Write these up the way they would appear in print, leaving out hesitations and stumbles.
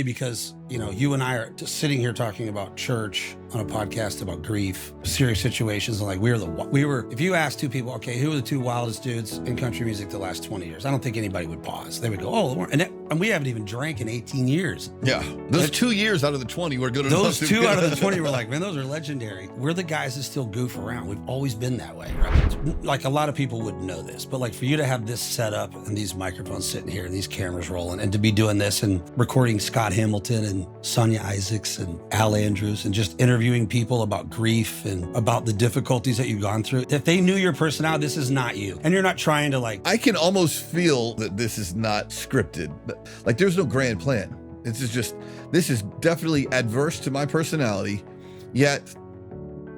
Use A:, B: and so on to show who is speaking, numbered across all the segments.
A: funny because, you know, you and I are just sitting here talking about church on a podcast about grief, serious situations. And like, we were, if you asked two people, okay, who are the two wildest dudes in country music the last 20 years? I don't think anybody would pause. They would go, oh, and we haven't even drank in 18 years.
B: Yeah. Those 2 years out of the 20 were good enough.
A: Those two out of the 20 were like, man, those are legendary. We're the guys that still goof around. We've always been that way, right? Like a lot of people wouldn't know this, but like for you to have this set up and these microphones sitting here and these cameras rolling and to be doing this and recording Scott Hamilton and Sonia Isaacs and Al Andrews and just interviewing people about grief and about the difficulties that you've gone through. If they knew your personality, this is not you. And you're not trying to like...
B: I can almost feel that this is not scripted. Like there's no grand plan. This is definitely adverse to my personality, yet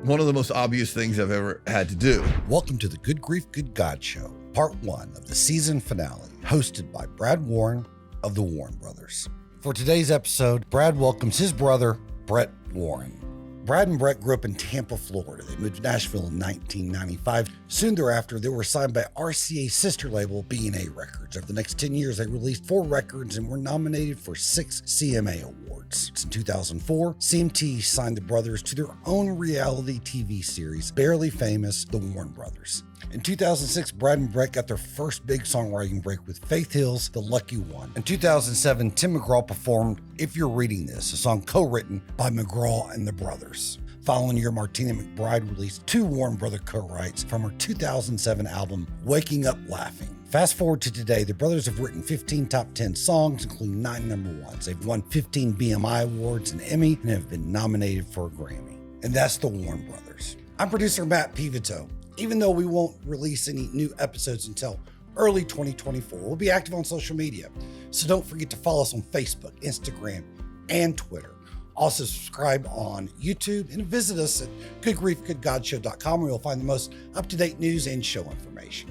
B: one of the most obvious things I've ever had to do.
C: Welcome to the Good Grief, Good God Show, part 1 of the season finale, hosted by Brad Warren of the Warren Brothers. For today's episode, Brad welcomes his brother, Brett Warren. Brad and Brett grew up in Tampa, Florida. They moved to Nashville in 1995. Soon thereafter, they were signed by RCA's sister label, BNA Records. Over the next 10 years, they released 4 records and were nominated for 6 CMA awards. In 2004, CMT signed the brothers to their own reality TV series, barely famous, The Warren Brothers. In 2006, Brad and Brett got their first big songwriting break with Faith Hill's The Lucky One. In 2007, Tim McGraw performed If You're Reading This, a song co-written by McGraw and the brothers. Following year, Martina McBride released 2 Warren Brother co-writes from her 2007 album, Waking Up Laughing. Fast forward to today, the brothers have written 15 top 10 songs, including 9 number 1s. They've won 15 BMI awards and Emmy and have been nominated for a Grammy. And that's the Warren Brothers. I'm producer Matt Pivito. Even though we won't release any new episodes until early 2024, we'll be active on social media. So don't forget to follow us on Facebook, Instagram, and Twitter. Also subscribe on YouTube and visit us at goodgriefgoodgodshow.com where you'll find the most up-to-date news and show information.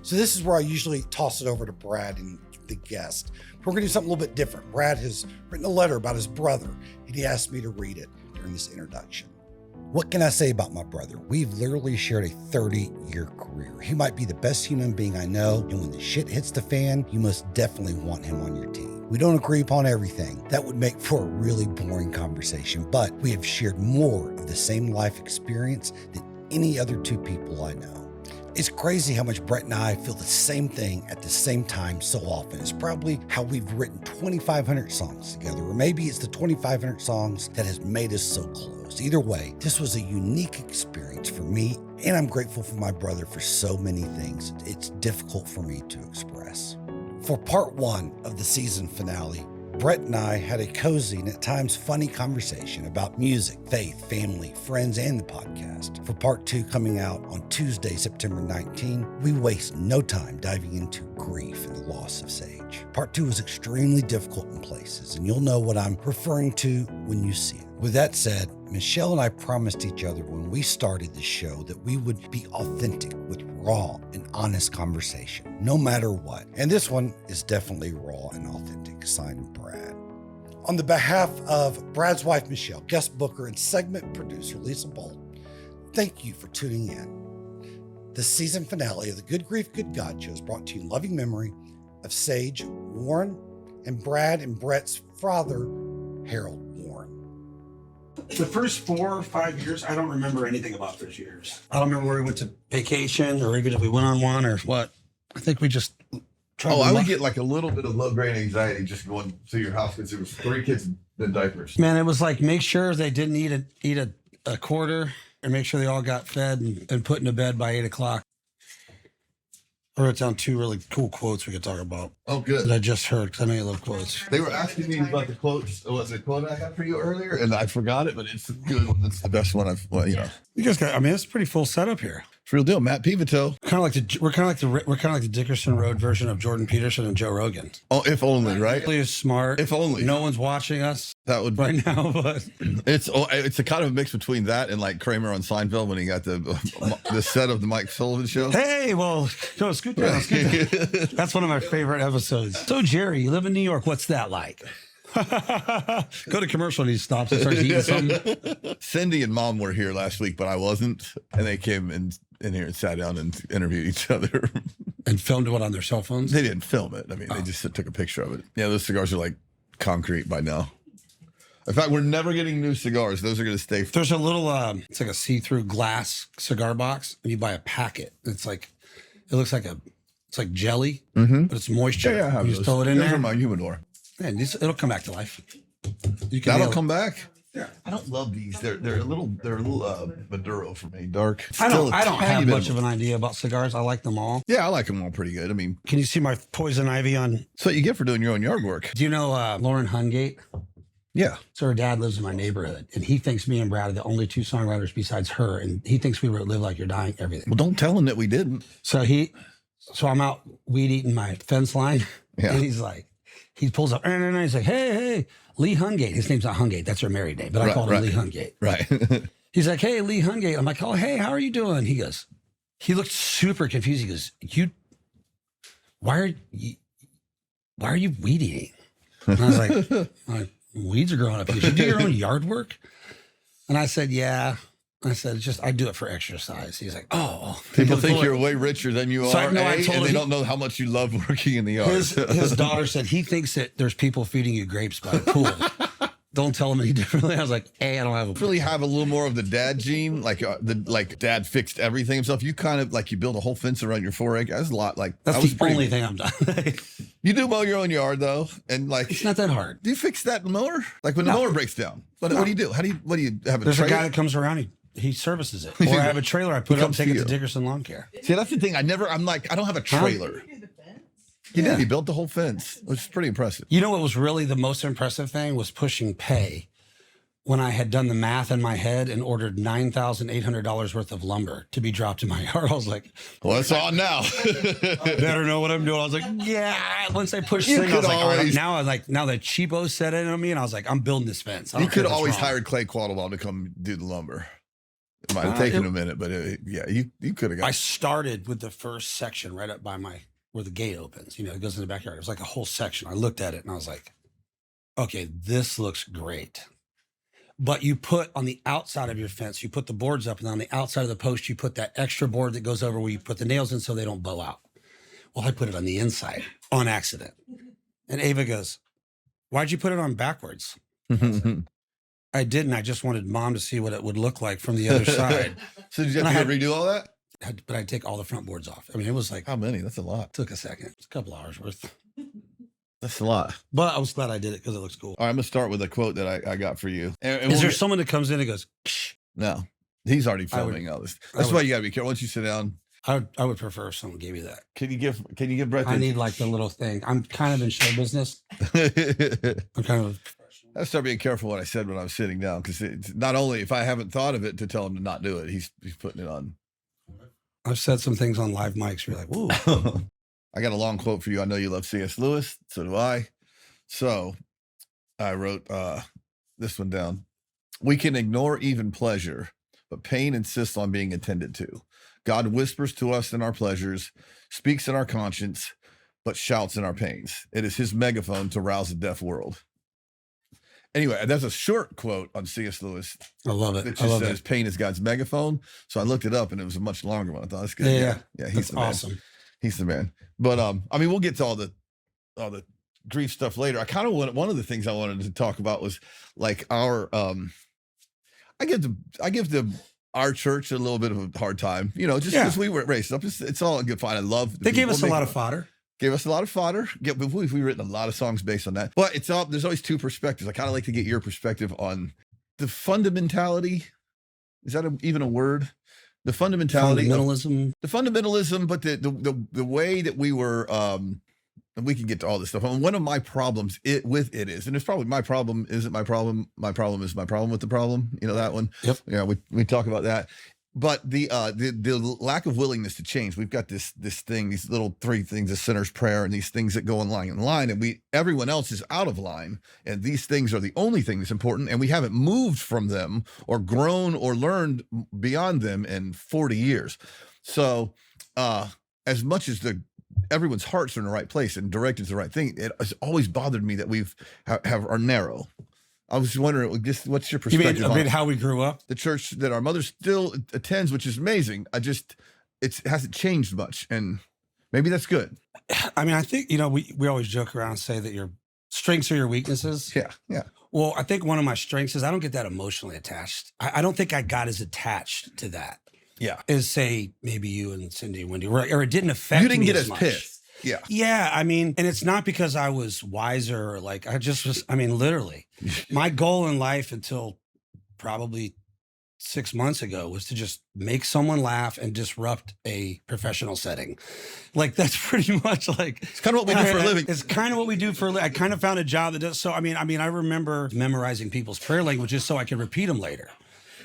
C: So this is where I usually toss it over to Brad and the guest. We're going to do something a little bit different. Brad has written a letter about his brother, and he asked me to read it during this introduction. What can I say about my brother? We've literally shared a 30-year career. He might be the best human being I know, and when the shit hits the fan, you most definitely want him on your team. We don't agree upon everything. That would make for a really boring conversation, but we have shared more of the same life experience than any other 2 people I know. It's crazy how much Brett and I feel the same thing at the same time so often. It's probably how we've written 2,500 songs together, or maybe it's the 2,500 songs that has made us so close. Either way, this was a unique experience for me, and I'm grateful for my brother for so many things it's difficult for me to express. For part 1 of the season finale, Brett and I had a cozy and at times funny conversation about music, faith, family, friends, and the podcast. For part 2 coming out on Tuesday, September 19, we waste no time diving into grief and the loss of Sage. Part 2 is extremely difficult in places, and you'll know what I'm referring to when you see it. With that said, Michelle and I promised each other when we started the show that we would be authentic with raw and honest conversation, no matter what. And this one is definitely raw and authentic, signed Brad. On the behalf of Brad's wife, Michelle, guest booker, and segment producer, Lisa Bolt, thank you for tuning in. The season finale of the Good Grief, Good God Show is brought to you in loving memory of Sage Warren and Brad and Brett's father, Harold Warren.
A: The first 4 or 5 years, I don't remember anything about those years. I don't remember where we went to vacation or even if we went on one or what. I think we just...
B: I would get like a little bit of low-grade anxiety just going to your house because there was 3 kids in diapers.
A: Man, it was like make sure they didn't eat a quarter and make sure they all got fed and put into bed by 8 o'clock. I wrote down 2 really cool quotes we could talk about.
B: Oh, good.
A: That I just heard because I know you love quotes.
B: They were asking me about the quotes. Was it a quote I had for you earlier? And I forgot it, but it's a good one. It's the best one
A: You guys got, it's a pretty full setup here.
B: It's real deal. Matt Pivito.
A: We're kind of like the Dickerson Road version of Jordan Peterson and Joe Rogan.
B: Oh, if only, right?
A: Really is smart.
B: If only.
A: No one's watching us.
B: That would
A: right now, but
B: it's a kind of a mix between that and like Kramer on Seinfeld when he got the set of the Mike Sullivan show.
A: Hey, well, go scoot down. That's one of my favorite episodes. So Jerry, you live in New York. What's that like? Go to commercial and he stops and starts eating something.
B: Cindy and Mom were here last week, but I wasn't, and they came in here and sat down and interviewed each other.
A: And filmed it on their cell phones?
B: They didn't film it. I mean, they just took a picture of it. Yeah, those cigars are like concrete by now. In fact, we're never getting new cigars. Those are going to stay.
A: There's a little, it's like a see-through glass cigar box, and you buy a packet. It's like, it looks like it's like jelly, but it's moisture.
B: Yeah, I have
A: you
B: those.
A: just throw it in
B: Those
A: there.
B: are my humidor.
A: And it'll come back to life. You can
B: That'll
A: nail it.
B: come back. Yeah, I don't love these. They're a little Maduro for me. Dark.
A: I don't have
B: tiny bit
A: much of an idea about cigars. I like them all.
B: Yeah, I like them all pretty good. I mean,
A: Can you see my poison ivy on?
B: that's what you get for doing your own yard work.
A: Do you know Lauren Hungate?
B: Yeah.
A: So her dad lives in my neighborhood, and he thinks me and Brad are the only two songwriters besides her, and he thinks we wrote "Live Like You're Dying," everything.
B: Well, don't tell him that we didn't.
A: So I'm out weed eating my fence line,
B: Yeah.
A: and he's like, he pulls up, and he's like, hey, Lee Hungate. His name's not Hungate. That's her married name, but I called him Lee Hungate.
B: Right.
A: He's like, hey, Lee Hungate. I'm like, oh, hey, how are you doing? He looked super confused. He goes, why are you weed eating? And I was like, weeds are growing up. He goes, you do your own yard work? And I said, yeah. I said, I do it for exercise. He's like, oh.
B: People think you're way richer than you
A: So
B: are,
A: I told
B: and they
A: him
B: don't know how much you love working in the yard.
A: His daughter said he thinks that there's people feeding you grapes by the pool. Don't tell him any differently. I was like, hey, I don't have a
B: really have a little more of the dad gene, like dad fixed everything himself. You kind of like you build a whole fence around your 4 acre. That's a lot. Like
A: That's the only thing I've done.
B: You do mow your own yard though, and like
A: it's not that hard.
B: Do you fix that mower? Like when the mower breaks down, what do you do? What do you have?
A: There's a guy that comes around. He services it. Or I have a trailer. I put it up and take it to Dickerson Lawn Care.
B: See, that's the thing. I'm like, I don't have a trailer. He did. He built the whole fence, which is pretty impressive.
A: You know what was really the most impressive thing was pushing pay. When I had done the math in my head and ordered $9,800 worth of lumber to be dropped in my yard, I was like,
B: well, it's on now.
A: I better know what I'm doing. I was like, yeah. Once I pushed thing, I was like, all right, now the cheapo set in on me, and I was like, I'm building this fence.
B: You could always hire Clay Quattlebaum to come do the lumber. It might have taken a minute, but you could have got.
A: I started with the first section right up by where the gate opens. You know, it goes in the backyard. It was like a whole section. I looked at it and I was like, okay, this looks great. But you put on the outside of your fence, you put the boards up, and on the outside of the post, you put that extra board that goes over where you put the nails in so they don't bow out. Well, I put it on the inside on accident. And Ava goes, why'd you put it on backwards? I didn't. I just wanted Mom to see what it would look like from the other side.
B: So did you have to redo all that?
A: But I'd take all the front boards off. I mean, it was like...
B: How many? That's a lot.
A: Took a second. It's a couple hours worth.
B: That's a lot.
A: But I was glad I did it because it looks cool.
B: All right, I'm going to start with a quote that I got for you.
A: Is there someone that comes in and goes, Ksh?
B: No, he's already filming all this. That's why you got to be careful. Once you sit down.
A: I would prefer if someone gave me that.
B: Can you give Brett?
A: I need like the little thing. I'm kind of in show business. I'm kind of...
B: I start being careful what I said when I was sitting down, because it's not only if I haven't thought of it to tell him to not do it, he's putting it on.
A: I've said some things on live mics where you're like, whoa.
B: I got a long quote for you. I know you love C.S. Lewis. So do I. So I wrote this one down. We can ignore even pleasure, but pain insists on being attended to. God whispers to us in our pleasures, speaks in our conscience, but shouts in our pains. It is his megaphone to rouse a deaf world. Anyway, that's a short quote on C.S. Lewis.
A: I love it.
B: It just says pain is God's megaphone. So I looked it up and it was a much longer one. I thought that's good. Yeah. He's the man.
A: Awesome. He's
B: the man. But I mean, we'll get to all the grief stuff later. I kind of one of the things I wanted to talk about was like our I give our church a little bit of a hard time, you know, just because we were raised up. It's all good fine. I love
A: they gave us a lot of fodder.
B: Gave us a lot of fodder. We've written a lot of songs based on that. But there's always two perspectives. I kind of like to get your perspective on the fundamentality. Is that even a word? The fundamentality.
A: Fundamentalism.
B: The fundamentalism, but the way that we were, and we can get to all this stuff. I mean, one of my problems is, and it's probably my problem isn't my problem. My problem is my problem with the problem. You know that one?
A: Yep.
B: Yeah, we talk about that. But the lack of willingness to change. We've got this thing, these little three things, the sinner's prayer, and these things that go in line, and everyone else is out of line, and these things are the only thing that's important, and we haven't moved from them or grown or learned beyond them in 40 years. So as much as everyone's hearts are in the right place and directed to the right thing, it has always bothered me that are narrow. I was wondering, just what's your perspective
A: on how we grew up?
B: The church that our mother still attends, which is amazing. It hasn't changed much, and maybe that's good.
A: I mean, I think, you know, we always joke around and say that strengths are your weaknesses.
B: Yeah. Yeah.
A: Well, I think one of my strengths is I don't get that emotionally attached. I don't think I got as attached to that
B: Yeah.
A: as, say, maybe you and Cindy and Wendy, or it didn't affect
B: You didn't
A: me
B: get
A: as
B: as
A: much.
B: pissed. Yeah.
A: Yeah, I mean, and it's not because I was wiser or like, I just was, I mean, literally, my goal in life until probably 6 months ago was to just make someone laugh and disrupt a professional setting. Like, that's pretty much like,
B: It's kind of what we do for a living.
A: it's kind of what we do for a living. I kind of found a job that does. So, I mean, I remember memorizing people's prayer languages so I could repeat them later.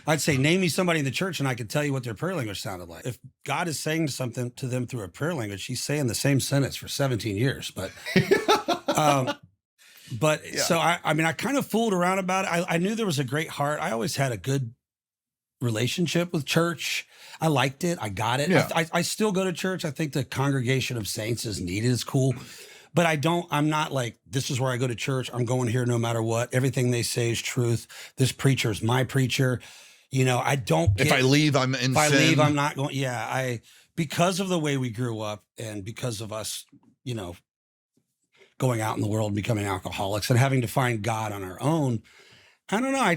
A: I'd say, name me somebody in the church and I could tell you what their prayer language sounded like. If God is saying something to them through a prayer language, he's saying the same sentence for 17 years. But,
B: Yeah.
A: so I mean, I kind of fooled around about it. I knew there was a great heart. I always had a good relationship with church. I liked it. I got it.
B: Yeah.
A: I still go to church. I think the congregation of saints is needed. It's cool. But I'm not like, this is where I go to church. I'm going here no matter what. Everything they say is truth. This preacher is my preacher. You know, I don't get,
B: If I leave, I'm in
A: if I
B: sin.
A: leave, I'm not going. Yeah. Because of the way we grew up and because of us, you know, going out in the world and becoming alcoholics and having to find God on our own, I don't know. I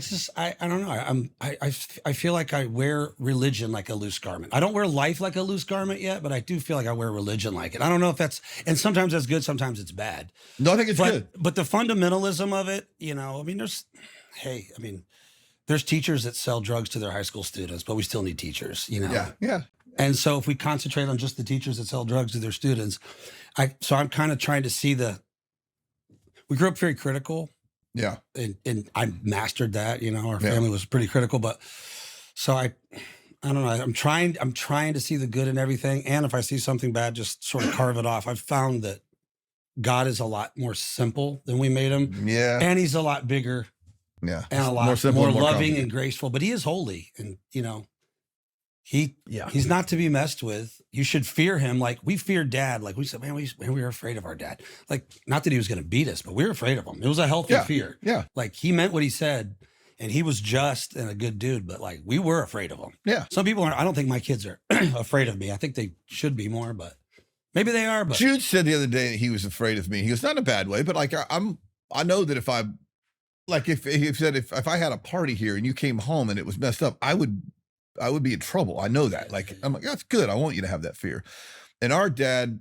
A: don't know. I feel like I wear religion like a loose garment. I don't wear life like a loose garment yet, but I do feel like I wear religion like it. I don't know if that's, and sometimes that's good, sometimes it's bad.
B: No, I think it's good.
A: But the fundamentalism of it, you know, I mean, there's teachers that sell drugs to their high school students, but we still need teachers, you know?
B: Yeah. Yeah.
A: And so if we concentrate on just the teachers that sell drugs to their students, I'm kind of trying to see we grew up very critical.
B: Yeah.
A: And I mastered that, you know, our
B: Yeah.
A: family was pretty critical, but so I don't know. I'm trying to see the good in everything. And if I see something bad, just sort of carve it off. I've found that God is a lot more simple than we made him.
B: Yeah.
A: And he's a lot bigger
B: Yeah.
A: and a lot
B: More simple
A: more
B: and more
A: loving
B: complicated.
A: and graceful, but he is holy. And, you know, he's not to be messed with. You should fear him. Like we feared dad. Like we said, man, we were afraid of our dad. Like, not that he was going to beat us, but we were afraid of him. It was a healthy fear.
B: Yeah.
A: Like he meant what he said and he was just and a good dude, but like we were afraid of him.
B: Yeah.
A: Some people aren't. I don't think my kids are afraid of me. I think they should be more, but maybe they are. But
B: Jude said the other day that he was afraid of me. He goes, not in a bad way, but like I know that if I had a party here and you came home and it was messed up, I would be in trouble. I know that. Like, I'm like, that's good. I want you to have that fear. And our dad,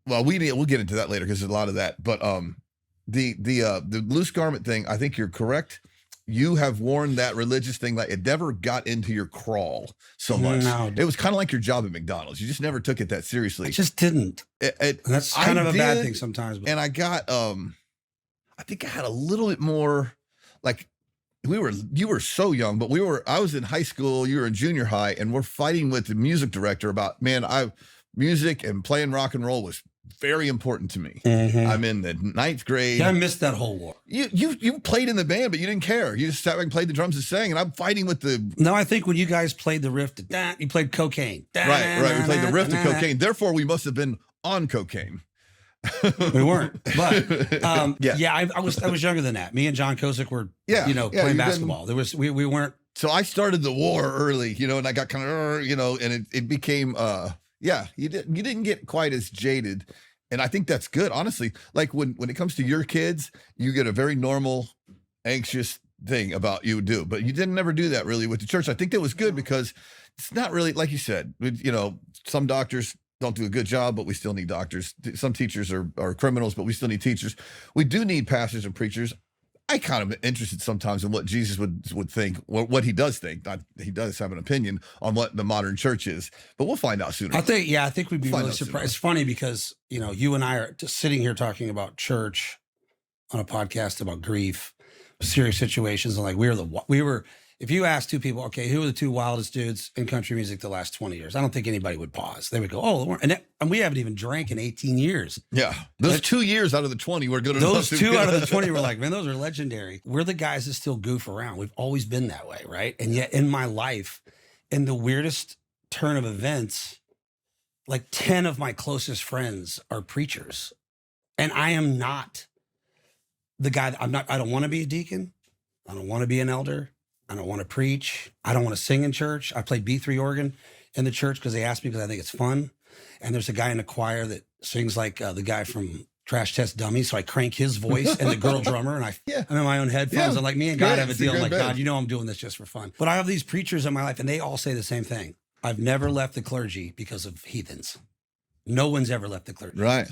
B: well, we'll get into that later because there's a lot of that. But the loose garment thing, I think you're correct. You have worn that religious thing like it never got into your crawl so much.
A: No.
B: It was kind of like your job at McDonald's. You just never took it that seriously.
A: I just didn't. And that's kind of a bad thing sometimes. But.
B: And I got, I think I had a little bit more like, you were so young, but I was in high school, you were in junior high, and we're fighting with the music director about, music and playing rock and roll was very important to me.
A: Mm-hmm.
B: I'm in the 9th grade.
A: Yeah, I missed that whole war.
B: You played in the band, but you didn't care. You just sat back and played the drums and sang, and I'm fighting with the...
A: No, I think when you guys played the riff, you played cocaine.
B: Right. We played the riff to cocaine. Therefore, we must have been on cocaine.
A: We weren't, but
B: Yeah.
A: I was younger than that. Me and John Kozik were,
B: Yeah,
A: playing basketball. We weren't.
B: So I started the war early, and I got kind of, and it became, you didn't get quite as jaded, and I think that's good, honestly. Like when it comes to your kids, you get a very normal, anxious thing about you do, but you didn't never do that really with the church. I think that was good because it's not really like you said. Some doctors don't do a good job, but we still need doctors. Some teachers are criminals, but we still need teachers. We do need pastors and preachers. I kind of interested sometimes in what Jesus would think, what he does think. He does have an opinion on what the modern church is, but we'll find out sooner.
A: I think we'd be
B: We'll find
A: really
B: out
A: surprised.
B: sooner.
A: It's funny because, you and I are just sitting here talking about church on a podcast about grief, serious situations. And like we were, if you ask two people, okay, who are the two wildest dudes in country music the last 20 years? I don't think anybody would pause. They would go, oh, and we haven't even drank in 18 years.
B: Yeah. Those 2 years out of the 20 were good enough.
A: Those 2 out of the 20 were like, man, those are legendary. We're the guys that still goof around. We've always been that way, right? And yet in my life, in the weirdest turn of events, like 10 of my closest friends are preachers. And I am not the guy I don't want to be a deacon. I don't want to be an elder. I don't want to preach. I don't want to sing in church. I played B3 organ in the church because they asked me because I think it's fun. And there's a guy in the choir that sings like the guy from Crash Test Dummy. So I crank his voice and the girl drummer, and I'm in my own headphones.
B: Yeah.
A: I'm like, me and God have a deal. I'm like,
B: bed.
A: God, you know I'm doing this just for fun. But I have these preachers in my life, and they all say the same thing. I've never left the clergy because of heathens. No one's ever left the clergy.
B: Right.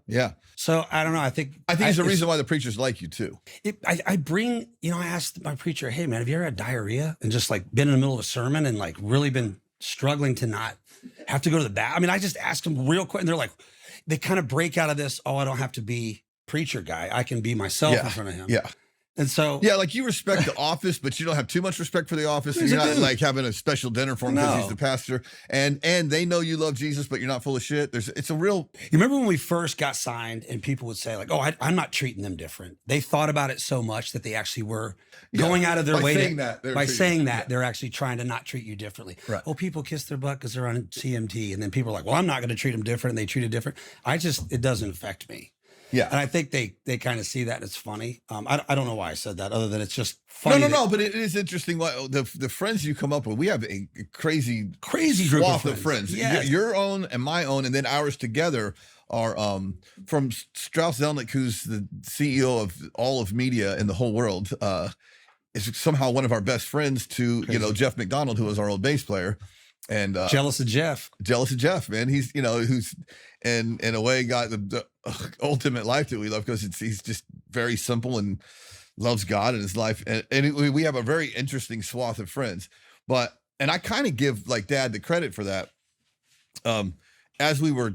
B: Yeah.
A: So I don't know. I think
B: it's a reason why the preachers like you too.
A: I bring, I asked my preacher, hey man, have you ever had diarrhea and just like been in the middle of a sermon and like really been struggling to not have to go to the bathroom? I mean, I just asked them real quick, and they're like, they kind of break out of this. Oh, I don't have to be preacher guy. I can be myself in front of him.
B: Yeah.
A: And so,
B: like you respect the office, but you don't have too much respect for the office. So you're not like having a special dinner for him because he's the pastor, and they know you love Jesus, but you're not full of shit. It's a real.
A: You remember when we first got signed, and people would say like, "Oh, I'm not treating them different." They thought about it so much that they actually were going out of their way by saying that they're actually trying to not treat you differently.
B: Right.
A: Oh, people kiss their butt because they're on CMT, and then people are like, "Well, I'm not going to treat them different," and they treat it different. It doesn't affect me.
B: Yeah.
A: And I think they kind of see that, and it's funny. I don't know why I said that, other than it's just funny.
B: No, but it is interesting. The friends you come up with, we have a crazy
A: group
B: of friends.
A: Yes.
B: Your own and my own, and then ours together are from Strauss Zelnick, who's the CEO of all of media in the whole world, is somehow one of our best friends to, Jeff McDonald, who was our old bass player. And
A: jealous of Jeff,
B: man. He's, who's in a way got the ultimate life that we love, because he's just very simple and loves God in his life. And we have a very interesting swath of friends, and I kind of give like Dad the credit for that. As we were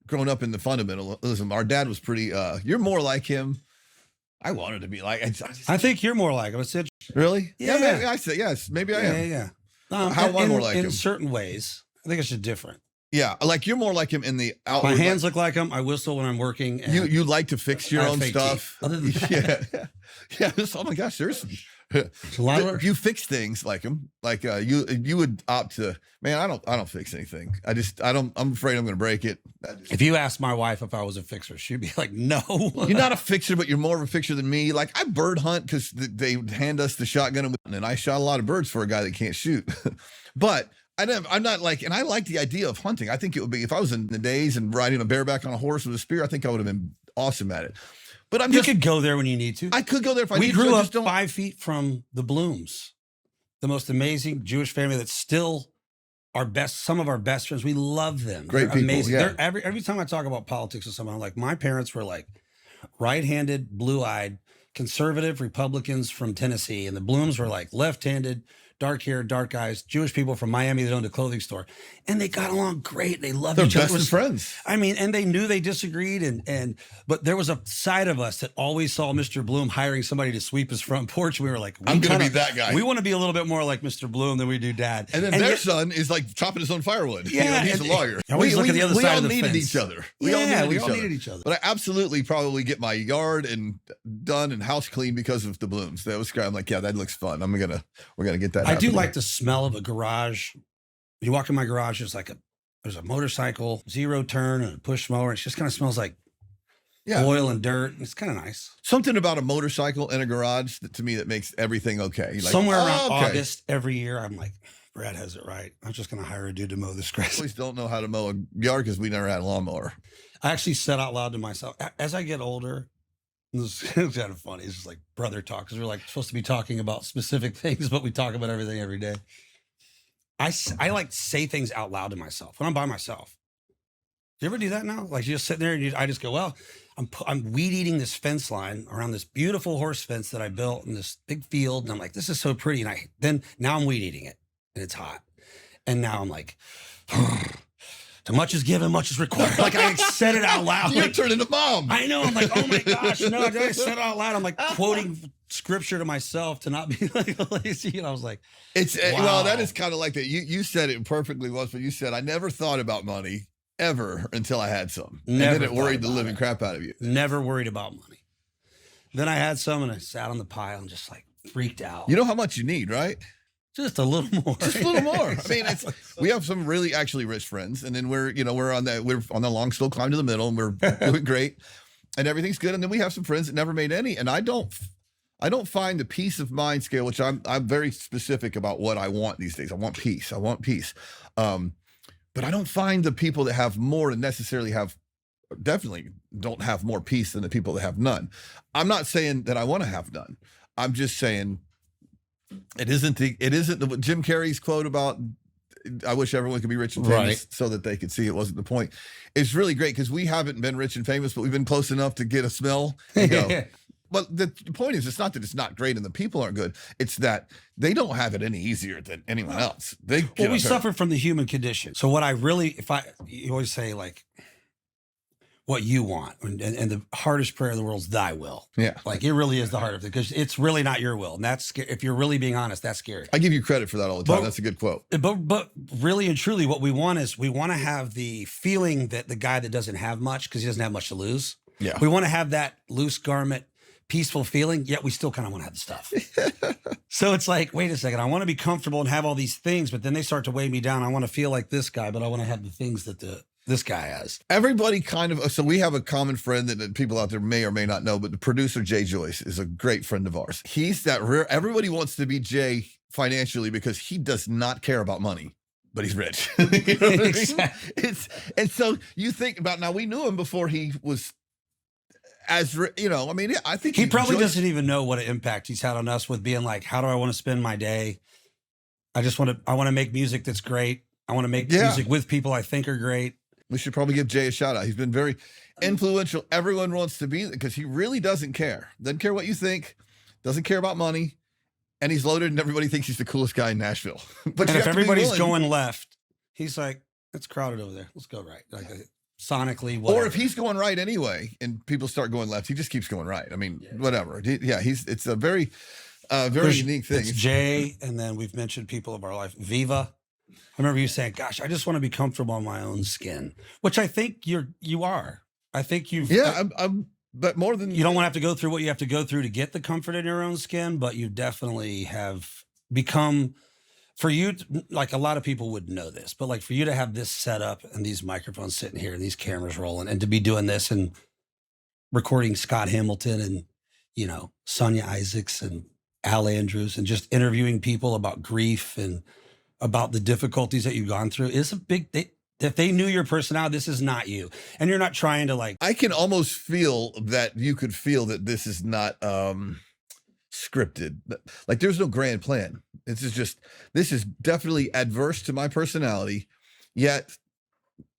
B: growing up in the fundamentalism, our dad was pretty, you're more like him. I wanted to be like,
A: I think you're more like him. It's
B: really?
A: Yeah.
B: Maybe I say, yes, maybe I am.
A: Yeah.
B: How am I more like him?
A: In certain ways. I think it's just different.
B: Yeah, like you're more like him in the outward.
A: My hands look like him. I whistle when I'm working.
B: You like to fix your own stuff.
A: Other than that,
B: yeah. Oh my gosh, there's
A: a lot of work.
B: You fix things like him. Like you would opt to. Man, I don't fix anything. I'm afraid I'm going to break it.
A: If you asked my wife if I was a fixer, she'd be like, "No,
B: you're not a fixer, but you're more of a fixer than me." Like I bird hunt because they hand us the shotgun, and I shot a lot of birds for a guy that can't shoot, but. I'm not like, and I like the idea of hunting. I think it would be, if I was in the days and riding a bareback on a horse with a spear, I think I would have been awesome at it. But
A: you could go there when you need to.
B: I could go there if I need to.
A: We grew up 5 feet from the Blooms, the most amazing Jewish family that's still some of our best friends. We love them.
B: Great
A: They're
B: people,
A: amazing.
B: yeah.
A: Every time I talk about politics with someone, I'm like, my parents were like right-handed, blue-eyed, conservative Republicans from Tennessee, and the Blooms were like left-handed, dark hair, dark eyes, Jewish people from Miami that owned a clothing store. And they got along great. They loved each other.
B: They're best friends.
A: I mean, and they knew they disagreed. But there was a side of us that always saw Mr. Bloom hiring somebody to sweep his front porch. We were like,
B: I'm going to be that guy.
A: We want to be a little bit more like Mr. Bloom than we do Dad.
B: And then their son is like chopping his own firewood.
A: Yeah.
B: He's a lawyer.
A: I always look at the other side of the
B: fence. We all needed each other. But I absolutely probably get my yard done and house clean because of the Blooms. That was I'm like, yeah, that looks fun. We're gonna get that.
A: I do like the smell of a garage. You walk in my garage, there's a motorcycle, zero turn, and a push mower. It just kind of smells like oil and dirt. It's kind of nice.
B: Something about a motorcycle in a garage to me that makes everything okay. Like,
A: somewhere around August every year, I'm like, Brad has it right. I'm just going to hire a dude to mow this grass.
B: Please don't know how to mow a yard because we never had a lawnmower.
A: I actually said out loud to myself, as I get older, this is kind of funny. It's just like brother talk, because we're like supposed to be talking about specific things, but we talk about everything every day. I like say things out loud to myself when I'm by myself. Do you ever do that now? Like you just sit there and I just go, well, I'm weed eating this fence line around this beautiful horse fence that I built in this big field. And I'm like, this is so pretty. And now I'm weed eating it and it's hot. And now I'm like, too much is given, much is required. Like I said it out loud.
B: You're turning to mom.
A: I know. I'm like, oh my gosh. No, I said it out loud. I'm like quoting scripture to myself to not be like lazy. And I was like, wow.
B: Well, that is kind of like that. You said it perfectly once, but you said, I never thought about money ever until I had some. And then it worried the living crap out of you.
A: Never worried about money. Then I had some and I sat on the pile and just like freaked out.
B: You know how much you need, right?
A: Just a little more.
B: Just a little more. I mean, we have some really actually rich friends, and then we're on the long slow climb to the middle, and we're doing great, and everything's good. And then we have some friends that never made any, and I don't find the peace of mind scale, which I'm very specific about what I want these days. I want peace. But I don't find the people that have more and necessarily have definitely don't have more peace than the people that have none. I'm not saying that I want to have none. I'm just saying it isn't the Jim Carrey's quote about I wish everyone could be rich and famous so that they could see it wasn't the point. It's really great because we haven't been rich and famous, but we've been close enough to get a smell and go. But the point is, it's not that it's not great and the people aren't good. It's that they don't have it any easier than anyone else.
A: We suffer from the human condition. So what you always say like what you want, and the hardest prayer in the world is thy will.
B: Yeah.
A: Like it really is the heart of it because it's really not your will. And that's scary. If you're really being honest, that's scary.
B: I give you credit for that all the time. That's a good quote.
A: But really and truly what we want is we want to have the feeling that the guy that doesn't have much because he doesn't have much to lose.
B: Yeah.
A: We want to have that loose garment, peaceful feeling, yet we still kind of want to have the stuff. So it's like, wait a second, I want to be comfortable and have all these things, but then they start to weigh me down. I want to feel like this guy, but I want to have the things that this guy has.
B: Everybody kind of, so we have a common friend that people out there may or may not know, but the producer Jay Joyce is a great friend of ours. He's that rare, everybody wants to be Jay financially because he does not care about money, but he's rich. You know what I mean? And so you think about, now we knew him before he was as, you know, I mean, I think
A: he probably doesn't even know what an impact he's had on us with being like, how do I want to spend my day? I want to make music that's great. I want to make music with people I think are great.
B: We should probably give Jay a shout out. He's been very influential. Everyone wants to be, because he really doesn't care. Doesn't care what you think. Doesn't care about money. And he's loaded and everybody thinks he's the coolest guy in Nashville. But
A: and if everybody's going left, he's like, it's crowded over there. Let's go right. Like sonically, whatever.
B: Or if he's going right anyway and people start going left, he just keeps going right. I mean, whatever. Yeah, it's a very unique thing.
A: It's Jay, and then we've mentioned people of our life. Viva. I remember you saying, gosh, I just want to be comfortable in my own skin, which I think you are. I think you've.
B: Yeah, but more than.
A: You don't want to have to go through what you have to go through to get the comfort in your own skin, but you definitely have become, for you, like a lot of people would know this, but like for you to have this set up and these microphones sitting here and these cameras rolling and to be doing this and recording Scott Hamilton and, you know, Sonia Isaacs and Al Andrews and just interviewing people about grief and about the difficulties that you've gone through is a big thing. If they knew your personality, this is not you. And you're not trying to like.
B: I can almost feel that you could feel that this is not scripted. Like there's no grand plan. This is definitely adverse to my personality, yet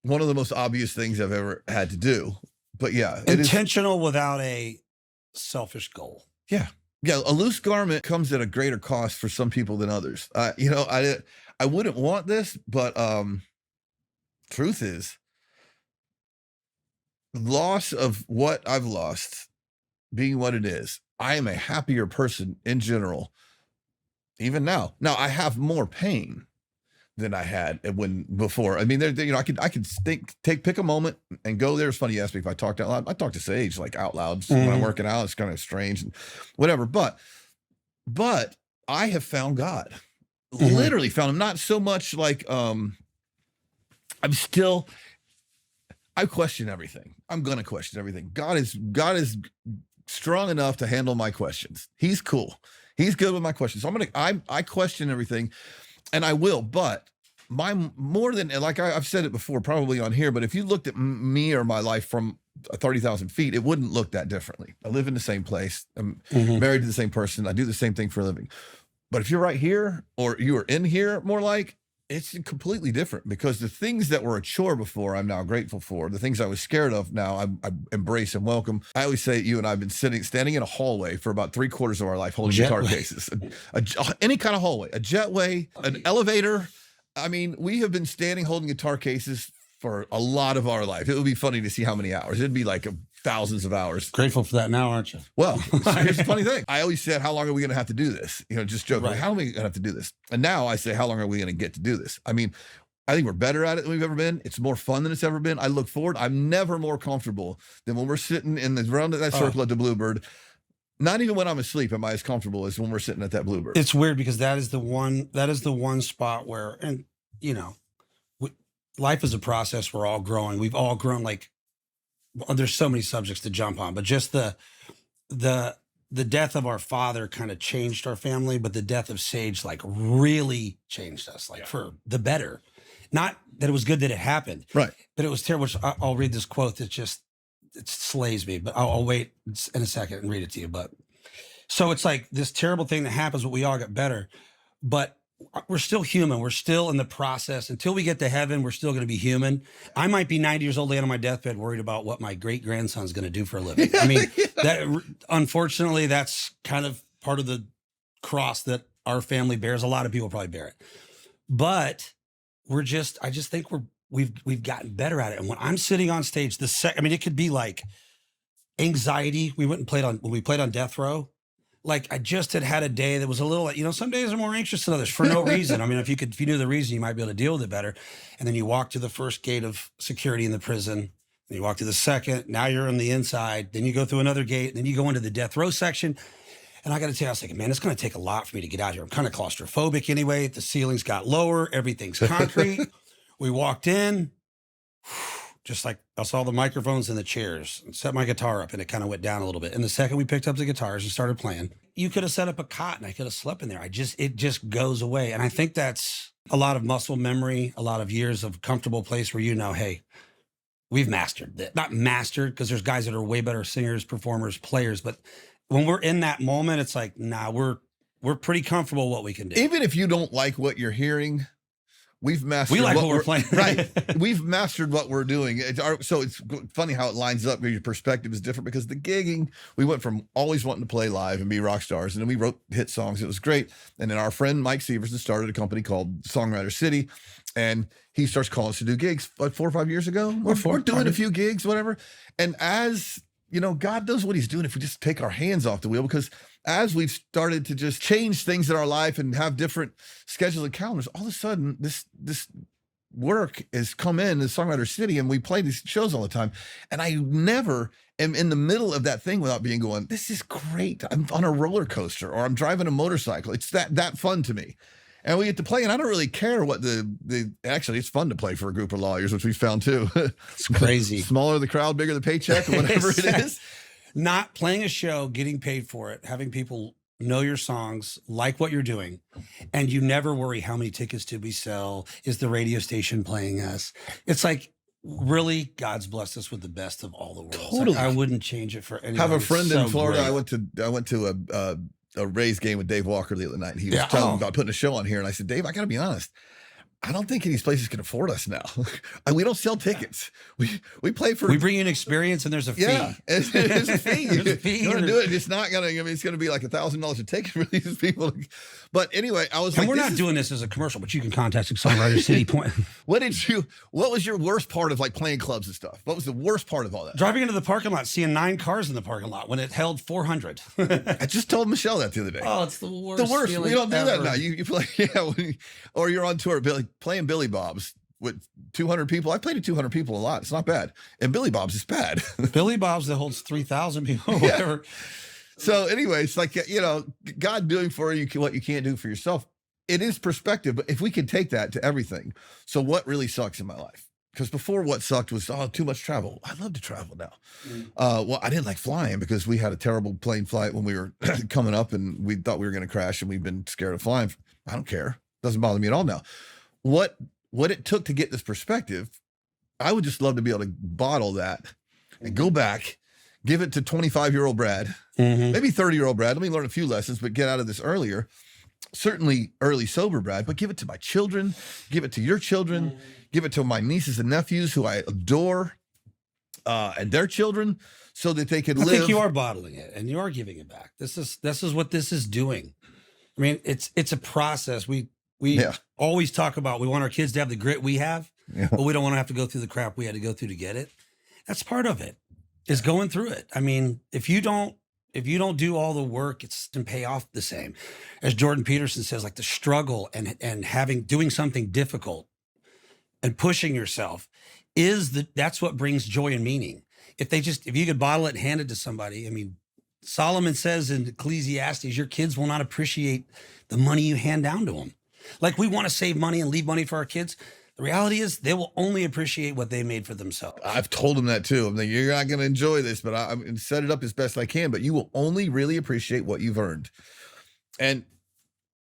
B: one of the most obvious things I've ever had to do. But yeah.
A: Intentional without a selfish goal.
B: Yeah. Yeah. A loose garment comes at a greater cost for some people than others. You know, I wouldn't want this, but truth is, loss of what I've lost being what it is, I am a happier person in general, even now. Now I have more pain than I had before. I mean, I could pick a moment and go there. It's funny you asked me if I talked out loud. I talk to Sage like out loud when I'm working out. It's kind of strange and whatever. But I have found God. Literally found him. Not so much like I question everything. I'm gonna question everything. God is strong enough to handle my questions. He's cool. He's good with my questions. So I question everything, and I will. But more than like I've said it before, probably on here. But if you looked at me or my life from 30,000 feet, it wouldn't look that differently. I live in the same place. I'm married to the same person. I do the same thing for a living. But if you're right here, or you are in here, more like, it's completely different, because the things that were a chore before, I'm now grateful for. The things I was scared of, now I embrace and welcome. I always say, you and I have been standing in a hallway for about 3/4 of our life, holding guitar cases. Any kind of hallway, a jetway, an elevator. I mean, we have been standing holding guitar cases for a lot of our life. It would be funny to see how many hours. It'd be like thousands of hours.
A: Grateful for that now, aren't you?
B: Well, here's the funny thing. I always said, how long are we going to have to do this? You know, just joking. Right. How long are we going to have to do this? And now I say, how long are we going to get to do this? I mean, I think we're better at it than we've ever been. It's more fun than it's ever been. I look forward. I'm never more comfortable than when we're sitting around that circle at the Bluebird. Not even when I'm asleep am I as comfortable as when we're sitting at that Bluebird.
A: It's weird because that is the one spot where, and you know, life is a process. We're all growing. We've all grown. Like, well, there's so many subjects to jump on, but just the death of our father kind of changed our family, but the death of Sage like really changed us, like for the better. Not that it was good that it happened,
B: right?
A: But it was terrible. Which I'll read this quote that just it slays me, but I'll wait in a second and read it to you. But so it's like this terrible thing that happens, but we all get better. But we're still human. We're still in the process. Until we get to heaven, we're still going to be human. I might be 90 years old, laying on my deathbed, worried about what my great grandson's going to do for a living. I mean, that unfortunately, that's kind of part of the cross that our family bears. A lot of people probably bear it, but I just think we've gotten better at it. And when I'm sitting on stage, it could be like anxiety. We went and when we played on Death Row. Like I just had a day that was a little, some days are more anxious than others for no reason. I mean, if you knew the reason, you might be able to deal with it better. And then you walk to the first gate of security in the prison, and you walk to the second, now you're on the inside, then you go through another gate, then you go into the death row section. And I got to tell you, I was thinking, man, it's going to take a lot for me to get out here. I'm kind of claustrophobic anyway. The ceilings got lower, everything's concrete. We walked in, just like I saw the microphones and the chairs, set my guitar up, and it kind of went down a little bit. And the second we picked up the guitars and started playing, you could have set up a cot and I could have slept in there. It just goes away. And I think that's a lot of muscle memory, a lot of years of comfortable place where hey, we've mastered that. Not mastered, because there's guys that are way better singers, performers, players. But when we're in that moment, it's like, nah, we're pretty comfortable what we can do.
B: Even if you don't like what you're hearing, we've mastered.
A: We like what we're playing.
B: Right. We've mastered what we're doing. So it's funny how it lines up. Your perspective is different because the gigging, we went from always wanting to play live and be rock stars. And then we wrote hit songs. It was great. And then our friend Mike Severson started a company called Songwriter City. And he starts calling us to do gigs like 4 or 5 years ago. We're doing a few gigs, whatever. And as God knows what he's doing if we just take our hands off the wheel, because as we've started to just change things in our life and have different schedules and calendars, all of a sudden this work has come in Songwriter City, and we play these shows all the time. And I never am in the middle of that thing without going, this is great. I'm on a roller coaster, or I'm driving a motorcycle. It's that fun to me. And we get to play, and I don't really care what actually, it's fun to play for a group of lawyers, which we found too.
A: It's crazy.
B: Smaller the crowd, bigger the paycheck, or whatever it is.
A: Not playing a show, getting paid for it, having people know your songs, like what you're doing, and you never worry, how many tickets did we sell? Is the radio station playing us? It's like, really, God's blessed us with the best of all the worlds.
B: Totally.
A: Like, I wouldn't change it for anyone.
B: Have a friend in Florida.
A: Great.
B: I went to a Rays game with Dave Walker the other night. And he was telling me about putting a show on here. And I said, Dave, I got to be honest. I don't think any of these places can afford us now. We don't sell tickets. We play for.
A: We bring you an experience, and there's a fee.
B: Yeah, there's a fee.
A: There's a fee.
B: You want to do it? It's not gonna. it's gonna be like $1,000 a ticket for these people. But anyway,
A: And we're not doing this as a commercial, but you can contact Songwriter City.
B: What was your worst part of like playing clubs and stuff? What was the worst part of all that?
A: Driving into the parking lot, seeing 9 cars in the parking lot when it held 400.
B: I just told Michelle that the other day.
A: Oh, it's the worst.
B: The worst. We don't do that
A: ever.
B: now. You play, or you're on tour, playing Billy Bob's with 200 people. I played to 200 people a lot. It's not bad. And Billy Bob's is bad.
A: Billy Bob's that holds 3,000 people, whatever.
B: So anyway, it's like, God doing for you what you can't do for yourself. It is perspective, but if we can take that to everything. So what really sucks in my life? Because before, what sucked was, too much travel. I love to travel now. Well, I didn't like flying because we had a terrible plane flight when we were coming up, and we thought we were going to crash, and we've been scared of flying. I don't care. Doesn't bother me at all now. What it took to get this perspective, I would just love to be able to bottle that and go back, give it to 25-year-old Brad, maybe 30-year-old Brad. Let me learn a few lessons, but get out of this earlier. Certainly early sober Brad, but give it to my children, give it to your children, give it to my nieces and nephews who I adore, and their children, so that they could live.
A: I think you are bottling it, and you are giving it back. This is what this is doing. I mean, it's a process. We always talk about, we want our kids to have the grit we have, but we don't want to have to go through the crap we had to go through to get it. That's part of it, is going through it. I mean, if you don't do all the work, it's to pay off the same. As Jordan Peterson says, like the struggle and doing something difficult and pushing yourself that's what brings joy and meaning. If you could bottle it and hand it to somebody, I mean, Solomon says in Ecclesiastes, your kids will not appreciate the money you hand down to them. Like, we want to save money and leave money for our kids. The reality is they will only appreciate what they made for themselves.
B: I've told them that too. I'm like, you're not going to enjoy this, but I'm going to set it up as best I can, but you will only really appreciate what you've earned. And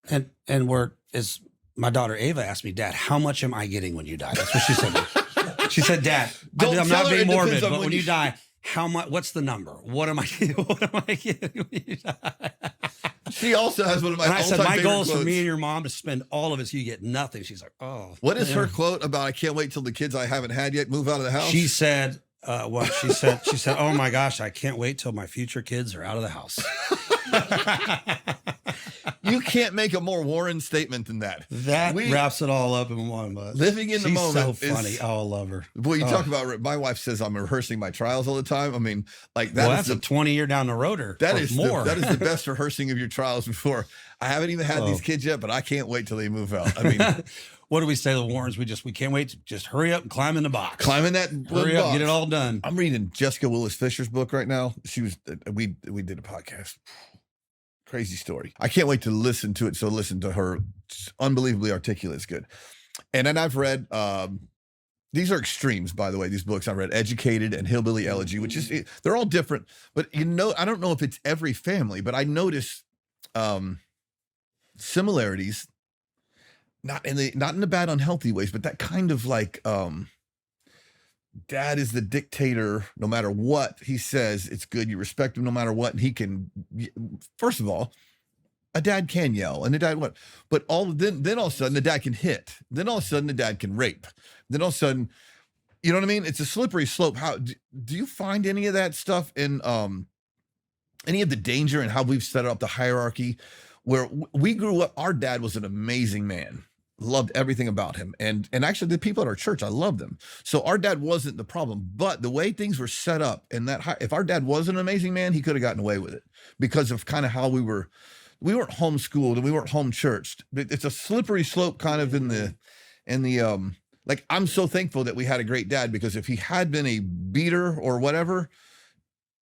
A: as my daughter Ava asked me, Dad, how much am I getting when you die? That's what she said. She said, Dad, I'm not being morbid, but when you die, how much, what's the number? What am I, what am I getting?
B: She also has one of my
A: And I said,
B: all-time
A: my
B: favorite
A: goal is for
B: quotes.
A: me and your mom to spend all of it so you get nothing. She's like, oh.
B: What is her
A: yeah.
B: quote about? I can't wait till the kids I haven't had yet move out of the house.
A: She said, what she said, oh my gosh, I can't wait till my future kids are out of the house.
B: You can't make a more Warren statement than that.
A: That wraps it all up in one. But
B: living in the moment.
A: So funny. Oh, I love her.
B: Boy, you talk about, my wife says I'm rehearsing my trials all the time. I mean, like that.
A: Well, that's a 20-year down the roader.
B: That is
A: more.
B: That is the best rehearsing of your trials before. I haven't even had these kids yet, but I can't wait till they move out. I mean,
A: what do we say to the Warrens? We can't wait to just hurry up and climb in the box.
B: Climb in that
A: hurry up, get it all done.
B: I'm reading Jessica Willis Fisher's book right now. We did a podcast. Crazy story. I can't wait to listen to it. So listen to her. It's unbelievably articulate. It's good. And then I've read, these are extremes, by the way, these books. I read Educated and Hillbilly Elegy, which is, they're all different, but I don't know if it's every family, but I notice similarities, not in the bad, unhealthy ways, but that kind of like, dad is the dictator. No matter what he says, it's good. You respect him no matter what. And he can, first of all, a dad can yell and a dad what, but then all of a sudden the dad can hit. Then all of a sudden the dad can rape. Then all of a sudden, you know what I mean? It's a slippery slope. How do you find any of that stuff in any of the danger and how we've set up the hierarchy where we grew up? Our dad was an amazing man. Loved everything about him. And actually the people at our church, I loved them. So our dad wasn't the problem, but the way things were set up and if our dad was an amazing man, he could have gotten away with it because of kind of how we weren't homeschooled and we weren't home churched. It's a slippery slope kind of in the like, I'm so thankful that we had a great dad, because if he had been a beater or whatever,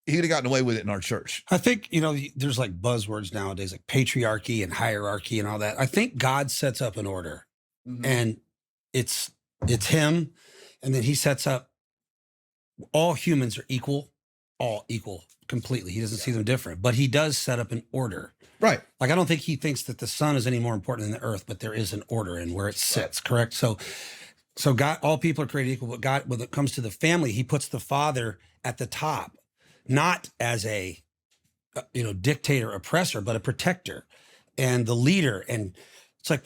B: he'd have gotten away with it in our church.
A: I think, there's like buzzwords nowadays, like patriarchy and hierarchy and all that. I think God sets up an order. Mm-hmm. And it's him. And then he sets up, all humans are all equal completely. He doesn't see them different, but he does set up an order.
B: Right.
A: Like, I don't think he thinks that the sun is any more important than the earth, but there is an order in where it sits. Right. Correct. So God, all people are created equal, but God, when it comes to the family, he puts the father at the top, not as a, dictator, oppressor, but a protector and the leader. And it's like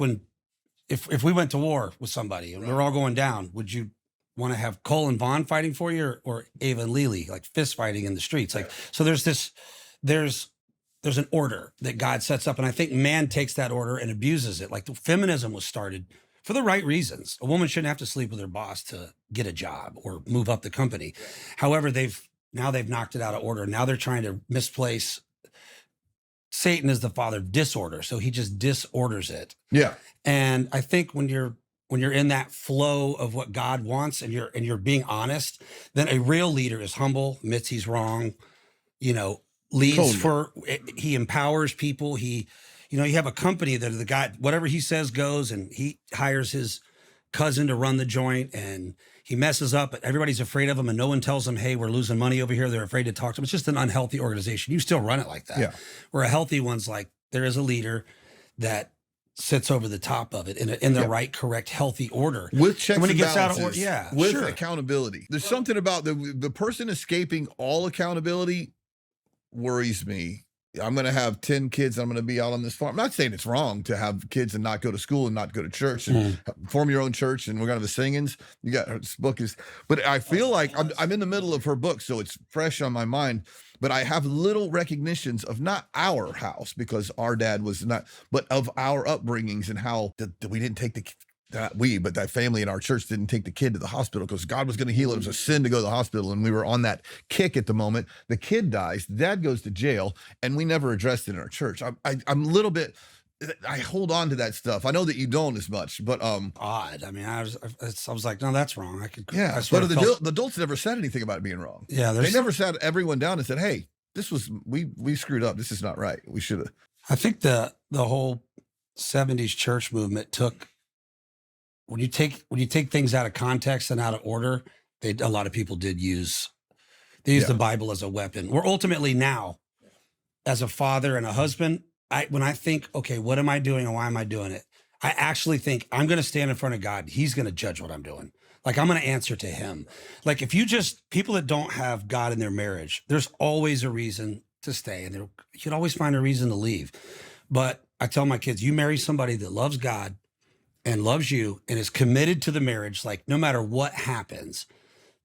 A: if we went to war with somebody and we're all going down, would you want to have Cole and Vaughn fighting for you or Ava and Lily, like fist fighting in the streets? Like, so there's an order that God sets up. And I think man takes that order and abuses it. Like, the feminism was started for the right reasons. A woman shouldn't have to sleep with her boss to get a job or move up the company. However, they've knocked it out of order. Now they're trying to misplace Satan as the father of disorder. So he just disorders it. Yeah. And I think when you're in that flow of what God wants and you're being honest, then a real leader is humble, admits he's wrong, leads he empowers people. You have a company that the guy, whatever he says goes, and he hires his cousin to run the joint, and he messes up, but everybody's afraid of him, and no one tells him, hey, we're losing money over here. They're afraid to talk to him. It's just an unhealthy organization. You still run it like that. Yeah. Where a healthy one's like, there is a leader that sits over the top of it in the right, correct, healthy order.
B: With checks
A: and when
B: and
A: it gets
B: balances,
A: out of order,
B: with accountability. There's something about the person escaping all accountability worries me. I'm going to have 10 kids. I'm going to be out on this farm. I'm not saying it's wrong to have kids and not go to school and not go to church and form your own church. And we're going to have the singings. You got this book but I feel like I'm in the middle of her book, so it's fresh on my mind. But I have little recognitions of not our house, because our dad was not, but of our upbringings and how we didn't take that family in our church didn't take the kid to the hospital because God was going to heal it. It was a sin to go to the hospital. And we were on that kick at the moment. The kid dies, dad goes to jail, and we never addressed it in our church. I'm a little bit, I hold on to that stuff. I know that you don't as much, but
A: odd. I mean, I was like, no, that's wrong. But
B: the adults never said anything about it being wrong. Yeah, they never sat everyone down and said, hey, this was, we screwed up. This is not right. We should have.
A: I think the whole 70s church movement took, when you take things out of context and out of order, a lot of people did use the Bible as a weapon. We're ultimately now, as a father and a husband, when I think, okay, what am I doing and why am I doing it? I actually think I'm going to stand in front of God. He's going to judge what I'm doing. Like, I'm going to answer to him. Like, if you just, people that don't have God in their marriage, there's always a reason to stay, and you can always find a reason to leave. But I tell my kids, you marry somebody that loves God and loves you and is committed to the marriage, like no matter what happens,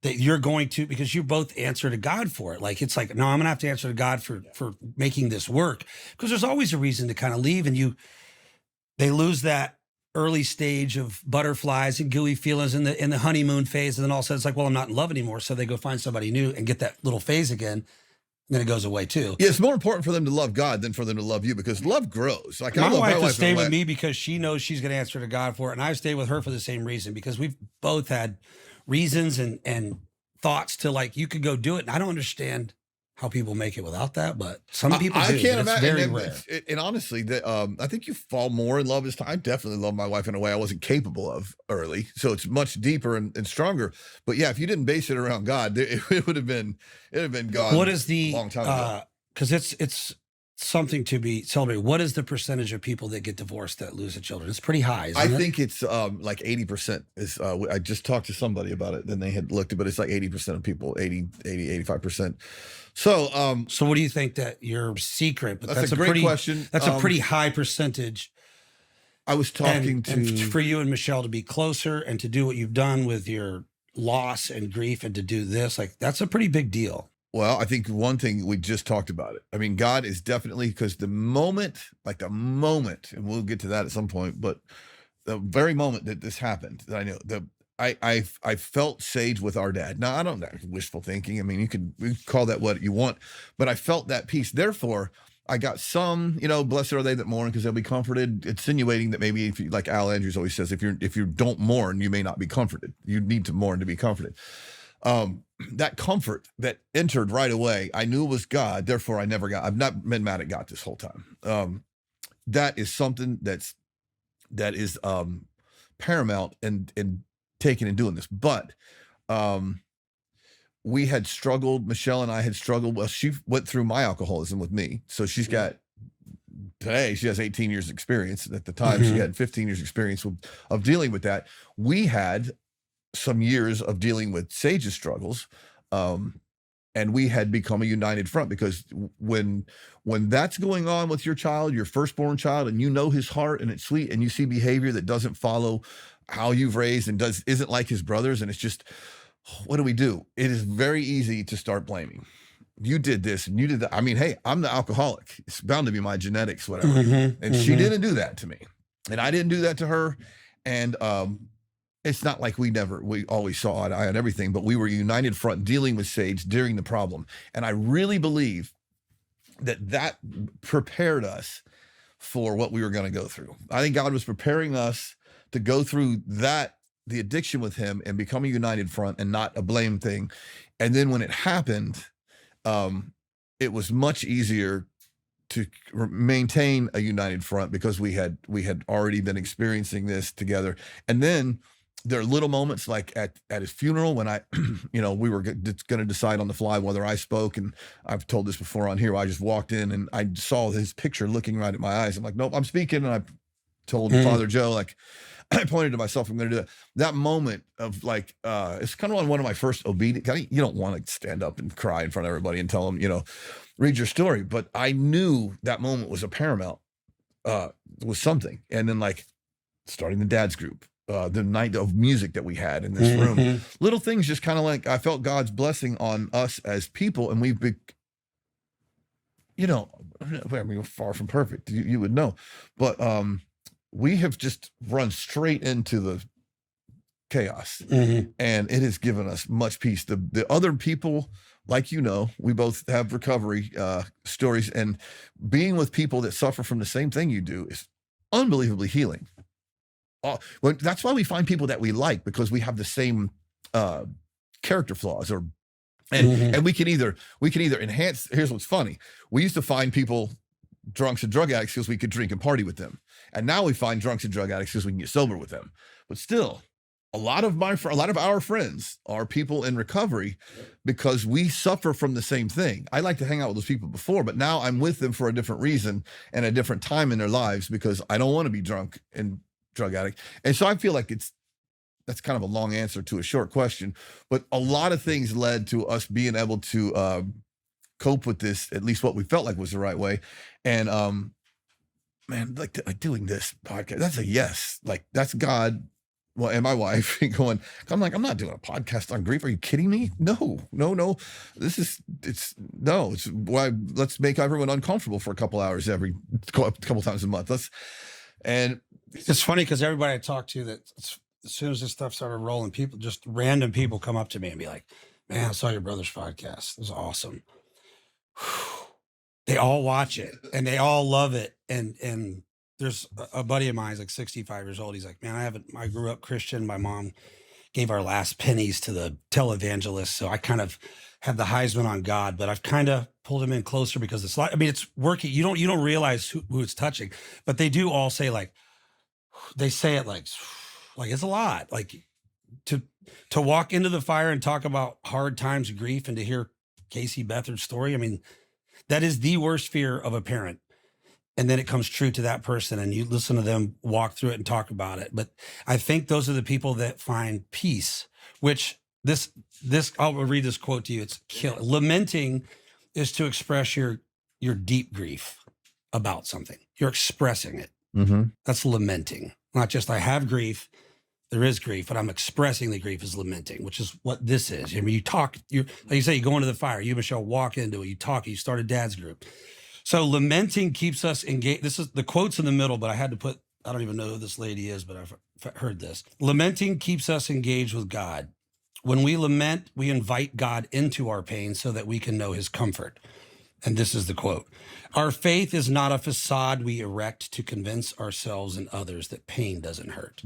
A: that you're going to, because you both answer to God for it. Like, it's like, no, I'm gonna have to answer to God for making this work, because there's always a reason to kind of leave, and they lose that early stage of butterflies and gooey feelings in the honeymoon phase, and then all of a sudden it's like, well, I'm not in love anymore, so they go find somebody new and get that little phase again. Then it goes away too.
B: Yeah, it's more important for them to love God than for them to love you, because love grows. Like,
A: my wife will stay with me because she knows she's going to answer to God for it, and I stay with her for the same reason, because we've both had reasons and thoughts to, like, you could go do it. And I don't understand how people make it without that, but some people do.
B: I can't imagine.
A: Very rare.
B: And honestly, I think you fall more in love as time. I definitely love my wife in a way I wasn't capable of early, so it's much deeper and stronger. But yeah, if you didn't base it around God, it would have been gone.
A: What is the
B: long time ago?
A: Because it's something to be celebrated. What is the percentage of people that get divorced that lose their children? It's pretty high, isn't it?
B: I think it's like 80% is, I just talked to somebody about it, then they had looked at, but it's like 80% of people, 85%. So
A: what do you think that your secret, but
B: that's a great question.
A: That's a pretty high percentage.
B: I was talking
A: and for you and Michelle to be closer and to do what you've done with your loss and grief, and to do this, like, that's a pretty big deal.
B: Well, I think one thing, we just talked about it. I mean, God is definitely, because the moment, and we'll get to that at some point, but the very moment that this happened, that I know, I felt Sage with our dad. Now, I don't know, wishful thinking. I mean, you can call that what you want, but I felt that peace. Therefore, I got some, blessed are they that mourn, because they'll be comforted, insinuating that maybe, if you, like Al Andrews always says, if you don't mourn, you may not be comforted. You need to mourn to be comforted. That comfort that entered right away, I knew it was God. Therefore, I've not been mad at God this whole time. That is something that is paramount in taking and doing this. But we had struggled. Michelle and I had struggled. Well, she went through my alcoholism with me, so today she has 18 years experience. At the time, she had 15 years experience of dealing with that. We had some years of dealing with Sage's struggles, and we had become a united front, because when that's going on with your child, your firstborn child, and you know his heart and it's sweet, and you see behavior that doesn't follow how you've raised and isn't like his brothers, and it's just, what do we do? It is very easy to start blaming. You did this and you did that. I mean, hey, I'm the alcoholic. It's bound to be my genetics, whatever. And she didn't do that to me, and I didn't do that to her. And it's not like we always saw eye to eye on everything, but we were a united front dealing with Sage during the problem. And I really believe that prepared us for what we were going to go through. I think God was preparing us to go through the addiction with him and become a united front and not a blame thing. And then when it happened, it was much easier to maintain a united front, because we had already been experiencing this together. And then there are little moments, like at his funeral, when we were going to decide on the fly whether I spoke. And I've told this before on here. I just walked in and I saw his picture looking right at my eyes. I'm like, nope, I'm speaking. And I told Father Joe, like, I pointed to myself, I'm going to do that. That moment of, like, it's kind of on one of my first obedient. You don't want to stand up and cry in front of everybody and tell them, read your story. But I knew that moment was a paramount, was something. And then, like, starting the dad's group, the night of music that we had in this room, little things, just kind of like, I felt God's blessing on us as people. And we've been, we're far from perfect. You would know, but, we have just run straight into the chaos, and it has given us much peace. The other people, like, we both have recovery stories, and being with people that suffer from the same thing you do is unbelievably healing. Well, that's why we find people that we like, because we have the same character flaws, and we can either enhance. Here's what's funny: we used to find people, drunks and drug addicts, because we could drink and party with them. And now we find drunks and drug addicts because we can get sober with them. But still, a lot of our friends are people in recovery, because we suffer from the same thing. I like to hang out with those people before, but now I'm with them for a different reason and a different time in their lives, because I don't want to be drunk and drug addict. And so I feel like that's kind of a long answer to a short question, but a lot of things led to us being able to cope with this, at least what we felt like was the right way. And man, like doing this podcast, that's a yes. Like that's God. Well, and my wife going, I'm like, I'm not doing a podcast on grief. Are you kidding me? No. It's why let's make everyone uncomfortable for a couple hours every couple times a month.
A: It's funny because everybody I talk to, that as soon as this stuff started rolling, random people come up to me and be like, man, I saw your brother's podcast. It was awesome. They all watch it and they all love it. And there's a buddy of mine, he's like 65 years old. He's like, man, I grew up Christian. My mom gave our last pennies to the televangelist. So I kind of had the Heisman on God, but I've kind of pulled him in closer because it's like, I mean, it's working. You don't realize who it's touching, but they do all say like, they say it like it's a lot. Like to walk into the fire and talk about hard times, grief, and to hear Casey Beathard's story. I mean, that is the worst fear of a parent. And then it comes true to that person and you listen to them walk through it and talk about it. But I think those are the people that find peace, which I'll read this quote to you. It's lamenting is to express your deep grief about something. You're expressing it.
B: Mm-hmm.
A: That's lamenting. Not just I have grief. There is grief, but I'm expressing the grief is lamenting, which is what this is. I mean, you talk, like you say, you go into the fire, you, Michelle, walk into it, you talk, you start a dad's group. So lamenting keeps us engaged. This is the quote's in the middle, but I had to put, I don't even know who this lady is, but I've heard this. Lamenting keeps us engaged with God. When we lament, we invite God into our pain so that we can know his comfort. And this is the quote. Our faith is not a facade we erect to convince ourselves and others that pain doesn't hurt.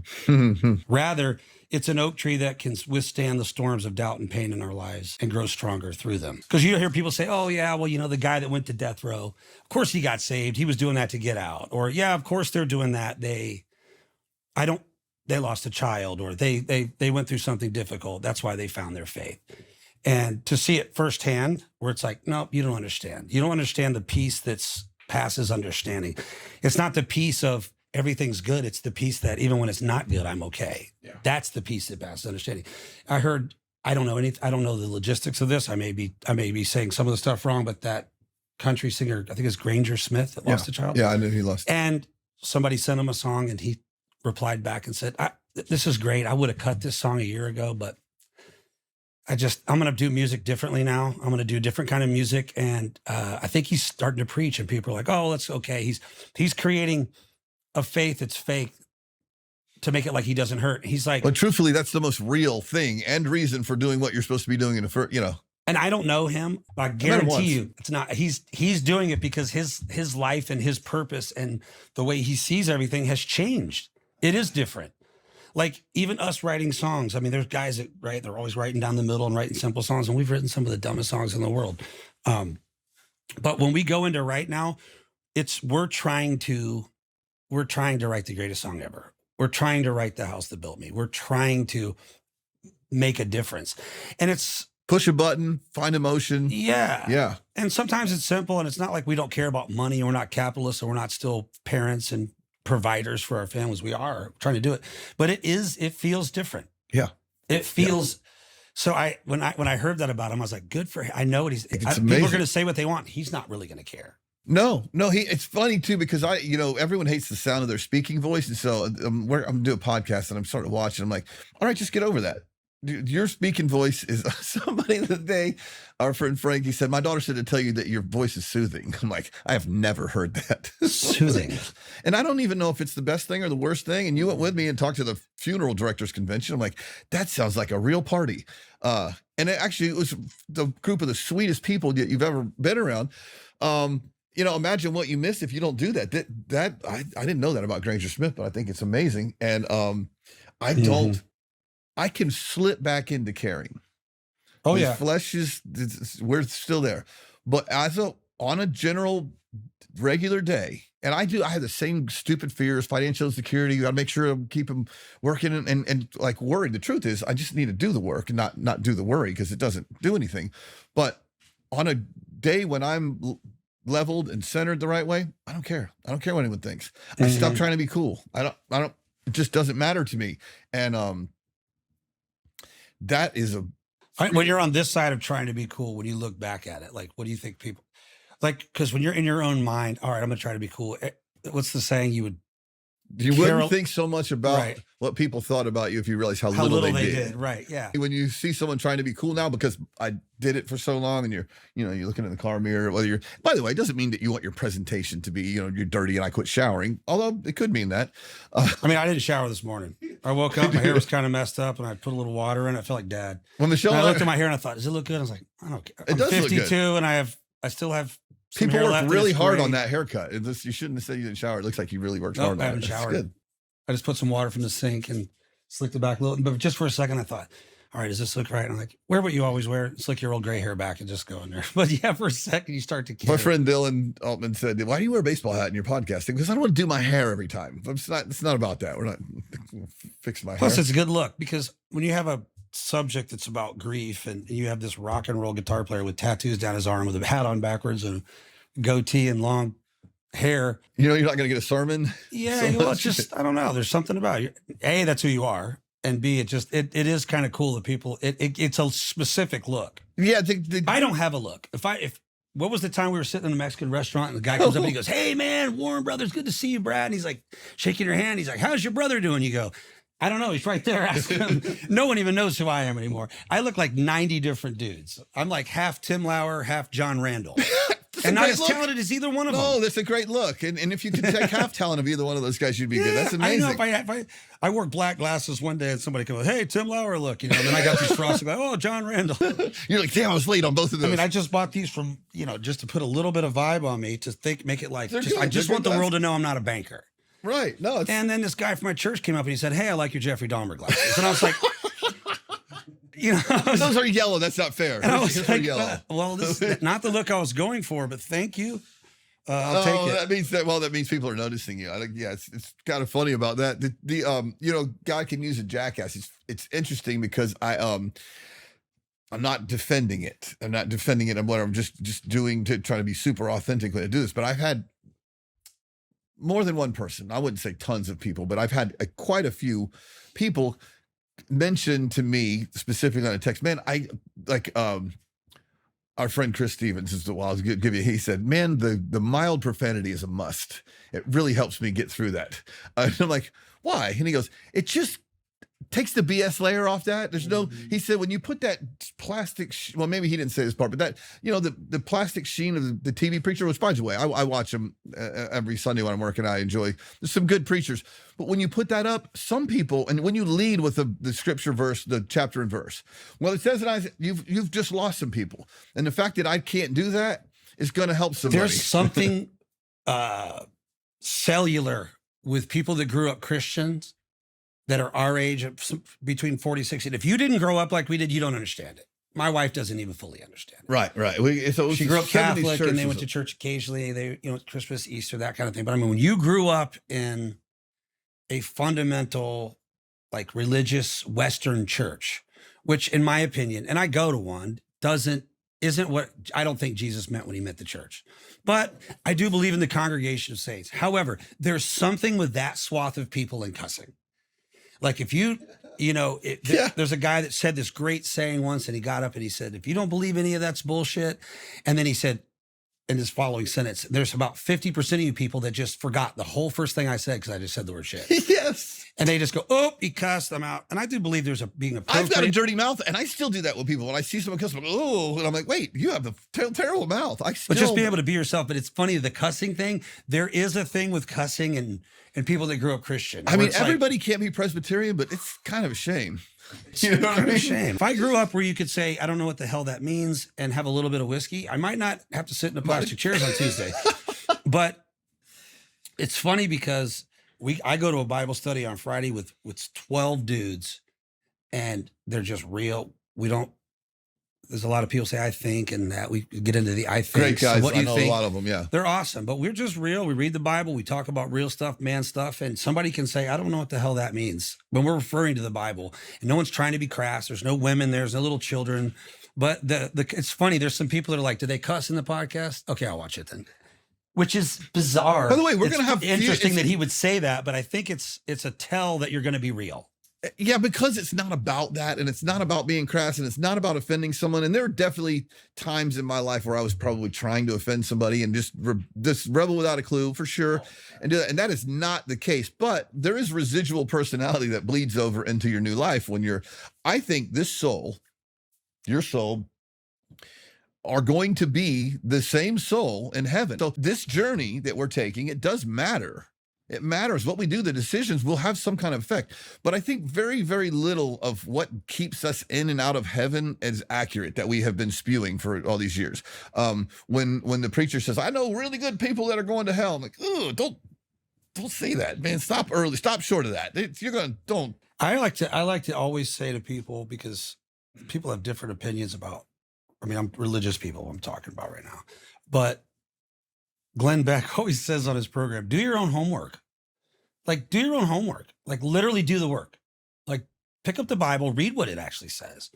A: Rather, it's an oak tree that can withstand the storms of doubt and pain in our lives and grow stronger through them. Because you hear people say, oh, yeah, well, the guy that went to death row, of course he got saved. He was doing that to get out. Or, yeah, of course they're doing that. They lost a child, or they went through something difficult. That's why they found their faith. And to see it firsthand, where it's like, no, you don't understand. You don't understand the peace that passes understanding. It's not the peace of everything's good. It's the peace that even when it's not good, I'm okay. Yeah. That's the peace that passes understanding. I don't know the logistics of this. I may be saying some of the stuff wrong, but that country singer, I think it's Granger Smith, that lost a child.
B: Yeah, I knew he lost.
A: And somebody sent him a song and he replied back and said, this is great. I would have cut this song a year ago, but I'm going to do music differently now. I'm going to do a different kind of music. And I think he's starting to preach and people are like, oh, that's okay. He's creating a faith that's fake to make it like he doesn't hurt. He's like,
B: but truthfully, that's the most real thing and reason for doing what you're supposed to be doing in the first,
A: And I don't know him, but I guarantee you it's not, he's doing it because his life and his purpose and the way he sees everything has changed. It is different. Like even us writing songs. I mean, there's guys that write, they're always writing down the middle and writing simple songs. And we've written some of the dumbest songs in the world. But when we go into right now, we're trying to write the greatest song ever. We're trying to write The House That Built Me. We're trying to make a difference. And it's
B: push a button, find emotion.
A: Yeah.
B: Yeah.
A: And sometimes it's simple and it's not like we don't care about money and we're not capitalists and we're not still parents and providers for our families. We are trying to do it, but it feels different.
B: Yeah.
A: It feels, so when I heard that about him, I was like, good for him. I know what
B: people
A: are going to say what they want. He's not really going to care.
B: No, it's funny too, because everyone hates the sound of their speaking voice. And so I'm doing a podcast and I'm starting to watch and I'm like, all right, just get over that. Dude, your speaking voice is somebody that our friend Frank, he said, my daughter said to tell you that your voice is soothing. I'm like, I have never heard that.
A: Soothing.
B: And I don't even know if it's the best thing or the worst thing. And you went with me and talked to the funeral directors convention. I'm like, that sounds like a real party. And it was the group of the sweetest people that you've ever been around. Imagine what you miss if you don't do that. I didn't know that about Granger Smith, but I think it's amazing. And I can slip back into caring.
A: Oh, yeah.
B: Flesh we're still there. But on a general regular day, and I have the same stupid fears, financial insecurity. You got to make sure I keep them working and like worried. The truth is I just need to do the work and not do the worry because it doesn't do anything. But on a day when I'm leveled and centered the right way, I don't care. I don't care what anyone thinks. I stop trying to be cool. I don't, it just doesn't matter to me. And, that is a
A: When you're on this side of trying to be cool, when you look back at it, like, what do you think people like? Because when you're in your own mind, all right, I'm gonna try to be cool. What's the saying? You
B: wouldn't think so much about
A: right.
B: what people thought about you if you realize how little they did.
A: Right. Yeah.
B: When you see someone trying to be cool now, because I did it for so long, and you're looking in the car mirror, whether you're, by the way, it doesn't mean that you want your presentation to be, you're dirty and I quit showering, although it could mean that.
A: I mean, I didn't shower this morning. I woke up, my hair was kind of messed up, and I put a little water in it. I felt like dad.
B: When Michelle,
A: I looked at my hair and I thought, does it look good? I was like, I don't care. I'm 52 and I still have some
B: people
A: hair
B: work
A: left
B: really hard on that haircut. You shouldn't have said you didn't shower. It looks like you really worked hard on that.
A: I haven't showered. I just put some water from the sink and slicked it back a little. But just for a second, I thought, all right, does this look right? And I'm like, wear what you always wear. Slick your old gray hair back and just go in there. But yeah, for a second, you start to care.
B: My friend Dylan Altman said, why do you wear a baseball hat in your podcasting? Because I don't want to do my hair every time. It's not about that. We're not fixing my hair.
A: Plus, it's a good look, because when you have a subject that's about grief and you have this rock and roll guitar player with tattoos down his arm with a hat on backwards and a goatee and long hair,
B: you're not going to get a sermon.
A: Yeah, it's just, I don't know. There's something about you. A, that's who you are, and B, it is kind of cool that people. It's a specific look.
B: Yeah,
A: I don't have a look. If what was the time we were sitting in a Mexican restaurant and the guy comes up and he goes, "Hey man, Warren Brothers, good to see you, Brad." And he's like shaking your hand. He's like, "How's your brother doing?" You go, "I don't know. He's right there." Ask him. No one even knows who I am anymore. I look like 90 different dudes. I'm like half Tim Lauer, half John Randall. And not as talented as either one of them.
B: No, that's a great look. And if you could take half talent of either one of those guys, you'd be good. That's amazing.
A: I know if I wore black glasses one day and somebody comes, "Hey, Tim Lauer look," and then I got these frosted, like, "Oh, John Randall."
B: You're like, damn, I was late on both of those.
A: I mean, I just bought these from, just to put a little bit of vibe on me, to make it like, I just want the world to know I'm not a banker.
B: Right. No.
A: And then this guy from my church came up and he said, "Hey, I like your Jeffrey Dahmer glasses." And I was like,
B: those are yellow. That's not fair.
A: And I was like, well, this is not the look I was going for, but thank you. I'll take it.
B: That means people are noticing you. It's kind of funny about that. God can use a jackass. It's interesting because I'm not defending it. I'm not defending it. I'm just doing to try to be super authentic when I do this. But I've had more than one person. I wouldn't say tons of people, but I've had quite a few people mention to me specifically on a text, man, our friend Chris Stevens is the one I was give you. He said, "Man, the mild profanity is a must. It really helps me get through that." And I'm like, "Why?" And he goes, "It just takes the BS layer off that. There's no." He said, "When you put that plastic, well, maybe he didn't say this part, but that the plastic sheen of the TV preacher, which by the way, I watch him every Sunday when I'm working. I enjoy. There's some good preachers, but when you put that up, some people, and when you lead with the scripture verse, the chapter and verse, well, it says that you've just lost some people, and the fact that I can't do that is going to help somebody.
A: There's something cellular with people that grew up Christians that are our age, between 40, 60. If you didn't grow up like we did, you don't understand it. My wife doesn't even fully understand it.
B: Right.
A: She grew up Catholic and they went to church occasionally. They, Christmas, Easter, that kind of thing. But I mean, when you grew up in a fundamental, like religious Western church, which in my opinion, and I go to one, isn't what I don't think Jesus meant when he meant the church. But I do believe in the congregation of saints. However, there's something with that swath of people in cussing. Like if there's a guy that said this great saying once, and he got up and he said, "If you don't believe any of that's bullshit." And then he said in his following sentence, "There's about 50% of you people that just forgot the whole first thing I said because I just said the word shit."
B: Yes.
A: And they just go, "Oh, he cussed, I'm out." And I do believe there's being a
B: I've got a dirty mouth, and I still do that with people. When I see someone cuss, I'm like, "Oh," and I'm like, "Wait, you have a terrible mouth."
A: But just be able to be yourself. But it's funny, the cussing thing, there is a thing with cussing and people that grew up Christian.
B: I mean, everybody can't be Presbyterian, but it's kind of a shame.
A: It's kind of a shame. If I grew up where you could say, "I don't know what the hell that means," and have a little bit of whiskey, I might not have to sit in the plastic chairs on Tuesday. But it's funny because I go to a Bible study on Friday with 12 dudes, and they're just real. There's a lot of people say "I think," and that we get into the "I think."
B: Great guys.
A: So what do you
B: I know
A: think?
B: a lot of them. Yeah,
A: they're awesome, but we're just real. We read the Bible. We talk about real stuff, man stuff, and somebody can say, "I don't know what the hell that means," when we're referring to the Bible, and no one's trying to be crass. There's no women. There's no little children. But it's funny. There's some people that are like, "Do they cuss in the podcast?" Okay, I'll watch it then. Which is bizarre.
B: By the way, we're going to have
A: interesting that he would say that, but I think it's a tell that you're going to be real.
B: Yeah, because it's not about that, and it's not about being crass, and it's not about offending someone. And there are definitely times in my life where I was probably trying to offend somebody and just rebel without a clue, for sure, and do that. And that is not the case. But there is residual personality that bleeds over into your new life when you're. I think this soul, your soul, are going to be the same soul in heaven. So this journey that we're taking, it does matter. It matters what we do. The decisions will have some kind of effect. But I think very, very little of what keeps us in and out of heaven is accurate that we have been spewing for all these years. When the preacher says, I know really good people that are going to hell, I'm like, oh, don't say that, man. Stop early. Stop short of that. Don't.
A: I like to always say to people, because people have different opinions about, I'm religious people I'm talking about right now, but Glenn Beck always says on his program, do your own homework. Like, do your own homework. Like, literally do the work. Like, pick up the Bible, read what it actually says.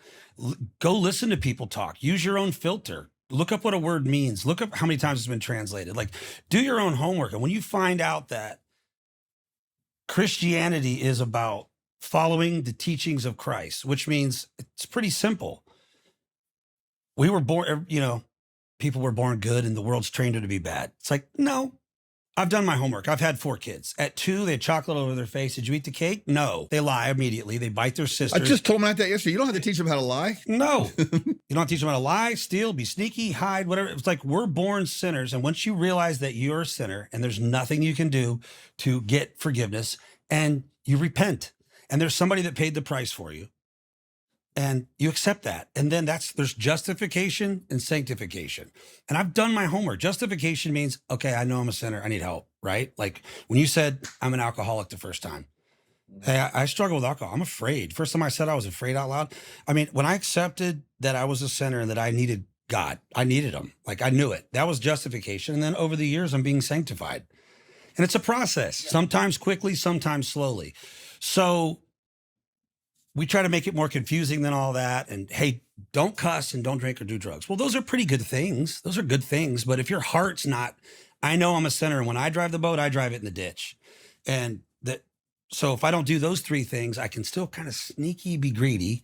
A: Go listen to people talk. Use your own filter. Look up what a word means. Look up how many times it's been translated. Like, do your own homework. And when you find out that Christianity is about following the teachings of Christ, which means it's pretty simple. We were born, people were born good and the world's trained them to be bad. It's like, no, I've done my homework. I've had 4 kids. At 2, they had chocolate over their face. Did you eat the cake? No. They lie immediately. They bite their sister.
B: I just told them that yesterday. You don't have to teach them how to lie.
A: No. You don't have to teach them how to lie, steal, be sneaky, hide, whatever. It's like, we're born sinners. And once you realize that you're a sinner and there's nothing you can do to get forgiveness, and you repent, and there's somebody that paid the price for you, and you accept that. And then there's justification and sanctification. And I've done my homework. Justification means, okay, I know I'm a sinner. I need help, right? Like when you said I'm an alcoholic the first time. Hey, I struggle with alcohol. I'm afraid. First time I said I was afraid out loud. When I accepted that I was a sinner and that I needed God, I needed him. Like I knew it. That was justification. And then over the years, I'm being sanctified. And it's a process, sometimes quickly, sometimes slowly. So we try to make it more confusing than all that. And hey, don't cuss and don't drink or do drugs. Well, those are pretty good things. Those are good things. But if your heart's not, I know I'm a sinner, and when I drive the boat, I drive it in the ditch. So if I don't do those 3 things, I can still kind of sneaky be greedy.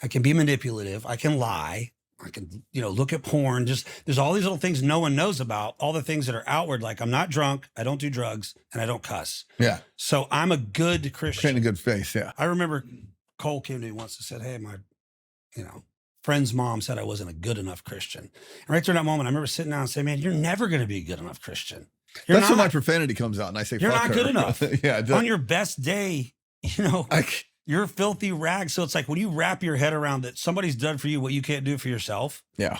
A: I can be manipulative. I can lie. I can, look at porn. There's all these little things no one knows about, all the things that are outward. Like I'm not drunk, I don't do drugs, and I don't cuss.
B: Yeah.
A: So I'm a good Christian.
B: Kind of good face. Yeah.
A: I remember Cole came to me once and said, hey, my, friend's mom said I wasn't a good enough Christian. And right during that moment, I remember sitting down and saying, man, you're never going to be a good enough Christian.
B: That's when my profanity comes out and I say,
A: you're not good enough.
B: Yeah.
A: On your best day, you're a filthy rag. So it's like when you wrap your head around that somebody's done for you what you can't do for yourself.
B: Yeah.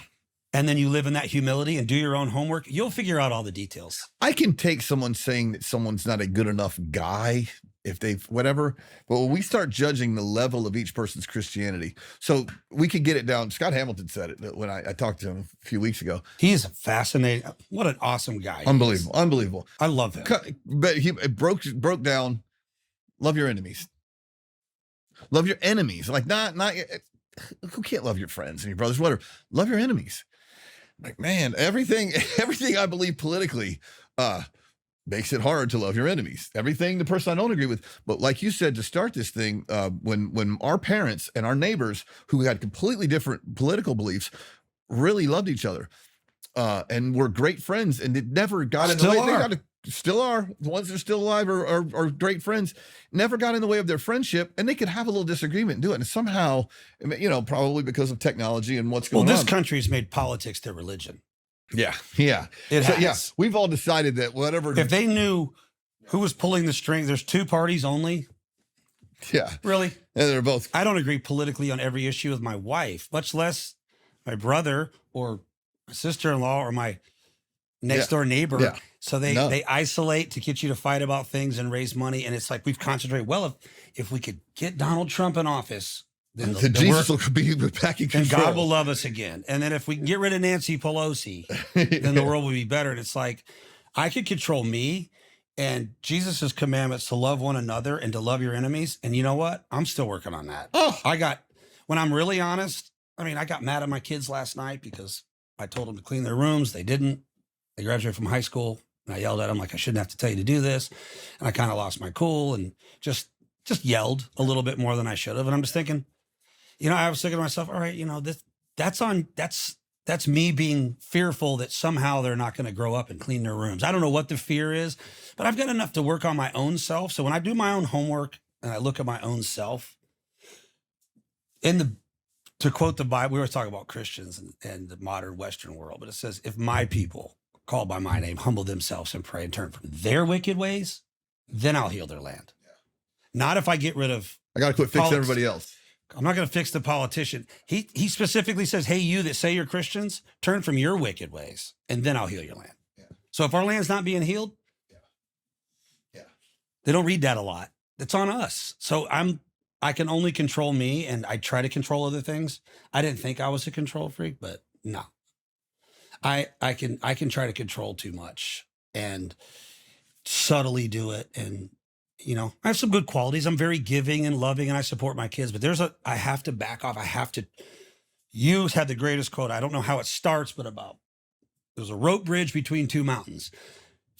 A: And then you live in that humility and do your own homework, you'll figure out all the details.
B: I can take someone saying that someone's not a good enough guy if they've whatever, but when we start judging the level of each person's Christianity, so we could get it down. Scott Hamilton said it when I talked to him a few weeks ago.
A: He's fascinating. What an awesome guy.
B: Unbelievable.
A: I love him.
B: But it broke down. Love your enemies. Love your enemies. Like not who can't love your friends and your brothers, whatever. Love your enemies. Like, man, everything I believe politically makes it hard to love your enemies. Everything the person I don't agree with. But like you said, to start this thing, when our parents and our neighbors who had completely different political beliefs really loved each other and were great friends, and it never got in the way. Still are. The ones that are still alive are great friends. Never got in the way of their friendship, and they could have a little disagreement and do it. And somehow, probably because of technology and what's going on.
A: Well, this country's made politics their religion.
B: Yeah.
A: It has.
B: Yeah, we've all decided that whatever.
A: If they knew who was pulling the string, there's 2 parties only.
B: Yeah.
A: Really?
B: And they're both.
A: I don't agree politically on every issue with my wife, much less my brother or my sister-in-law or my next door neighbor.
B: Yeah.
A: So they isolate to get you to fight about things and raise money. And it's like, we've concentrated. Well, if we could get Donald Trump in office, then
B: Jesus will be back in control.
A: And God will love us again. And then if we can get rid of Nancy Pelosi, then the world will be better. And it's like, I could control me and Jesus's commandments to love one another and to love your enemies. And you know what? I'm still working on that.
B: Oh,
A: When I'm really honest, I got mad at my kids last night because I told them to clean their rooms. They didn't. They graduated from high school. And I yelled at them like, I shouldn't have to tell you to do this. And I kind of lost my cool and just just yelled a little bit more than I should have. And I'm just thinking, I was thinking to myself, all right, that's me being fearful that somehow they're not going to grow up and clean their rooms. I don't know what the fear is, but I've got enough to work on my own self. So when I do my own homework and I look at my own self, to quote the Bible, we were talking about Christians and the modern Western world, but it says, if my people called by my name humble themselves and pray and turn from their wicked ways, then I'll heal their land. Yeah. Not if I get rid of.
B: I got to quit fixing everybody else.
A: I'm not going to fix the politician. He specifically says, hey, you that say you're Christians, turn from your wicked ways, and then I'll heal your land. Yeah. So if our land's not being healed, they don't read that a lot. It's on us. So I can only control me, and I try to control other things. I didn't think I was a control freak, but no. I can try to control too much and subtly do it. And, I have some good qualities. I'm very giving and loving, and I support my kids, but I have to back off. You had the greatest quote. I don't know how it starts, but there's a rope bridge between two mountains.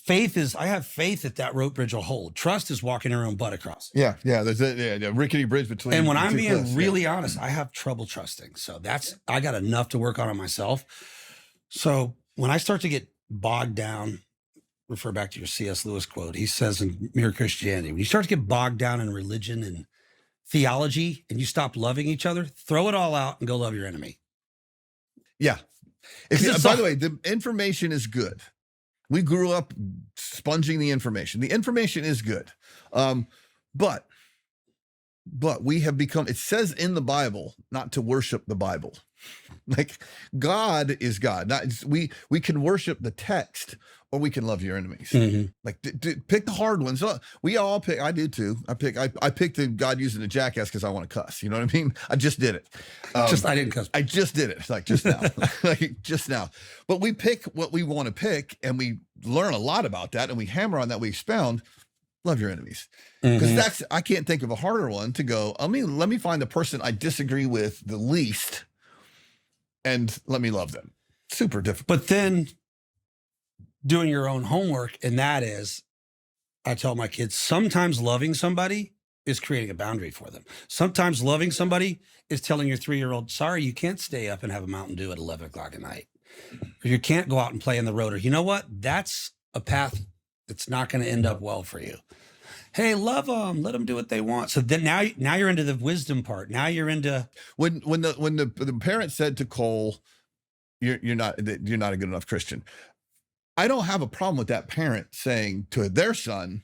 A: I have faith that rope bridge will hold. Trust is walking your own butt across.
B: Yeah. There's a rickety bridge between.
A: And when I'm being really honest, I have trouble trusting. So I got enough to work on myself. So when I start to get bogged down, refer back to your C.S. Lewis quote. He says in Mere Christianity, when you start to get bogged down in religion and theology and you stop loving each other, throw it all out and go love your enemy.
B: Yeah. By the way, the information is good. We grew up sponging the information. The information is good. But we have become, it says in the Bible not to worship the Bible. Like God is God. We can worship the text, or we can love your enemies. Mm-hmm. Like pick the hard ones. We all pick. I do too. I picked the God using a jackass because I want to cuss. You know what I mean? I just did it.
A: I didn't cuss.
B: I just did it. Like just now. Just now. But we pick what we want to pick, and we learn a lot about that, and we hammer on that. We expound. Love your enemies. Because I can't think of a harder one to go, let me find the person I disagree with the least, and let me love them. Super difficult.
A: But then doing your own homework, and that is, I tell my kids, sometimes loving somebody is creating a boundary for them. Sometimes loving somebody is telling your 3-year-old, sorry, you can't stay up and have a Mountain Dew at 11 o'clock at night. Or you can't go out and play in the road. Or you know what? That's a path that's not going to end up well for you. Hey, love them. Let them do what they want. So then now you're into the wisdom part. Now you're into
B: when the parent said to Cole, you're not a good enough Christian. I don't have a problem with that parent saying to their son,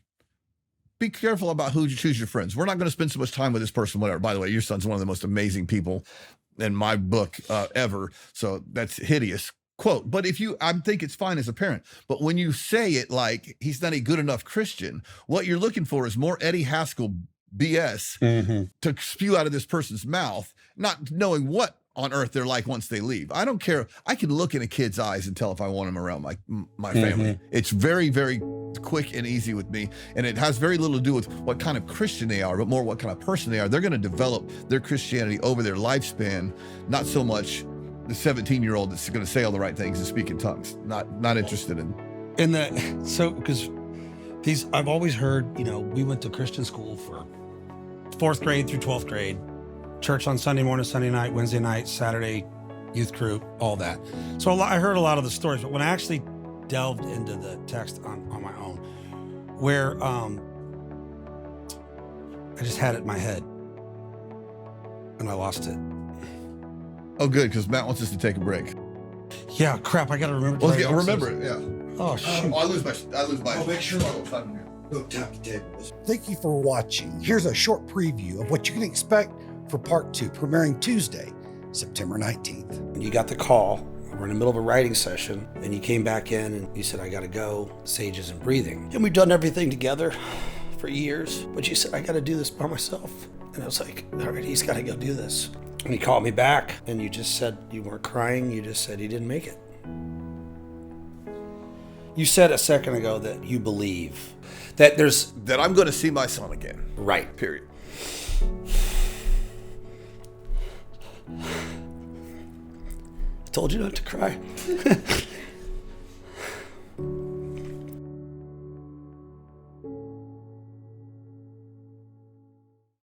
B: be careful about who you choose your friends. We're not going to spend so much time with this person, whatever. By the way, your son's one of the most amazing people in my book ever. So that's hideous quote. But I think it's fine as a parent. But when you say it like he's not a good enough Christian, what you're looking for is more Eddie Haskell BS to spew out of this person's mouth, not knowing what on earth they're like once they leave. I don't care. I can look in a kid's eyes and tell if I want him around my family. It's very, very quick and easy with me. And it has very little to do with what kind of Christian they are, but more what kind of person they are. They're going to develop their Christianity over their lifespan, not so much the 17-year-old that's going to say all the right things and speak in tongues. Not interested in.
A: Because I've always heard, we went to Christian school for 4th grade through 12th grade, church on Sunday morning, Sunday night, Wednesday night, Saturday, youth group, all that. So I heard a lot of the stories, but when I actually delved into the text on my own, where I just had it in my head and I lost it.
B: Oh, good, because Matt wants us to take a break.
A: Yeah, crap, I got to remember.
B: Well, remember it, yeah.
A: Oh, shoot.
B: I lose my.
C: I'll make sure. Go tap the table. Thank you for watching. Here's a short preview of what you can expect for part 2, premiering Tuesday, September 19th.
A: When you got the call, we're in the middle of a writing session, and you came back in and you said, I got to go, Sage isn't breathing. And we've done everything together for years, but you said, I got to do this by myself. And I was like, all right, he's got to go do this. And he called me back, and you just said you weren't crying. You just said he didn't make it. You said a second ago that you believe that
B: I'm going to see my son again.
A: Right.
B: Period.
A: I told you not to cry.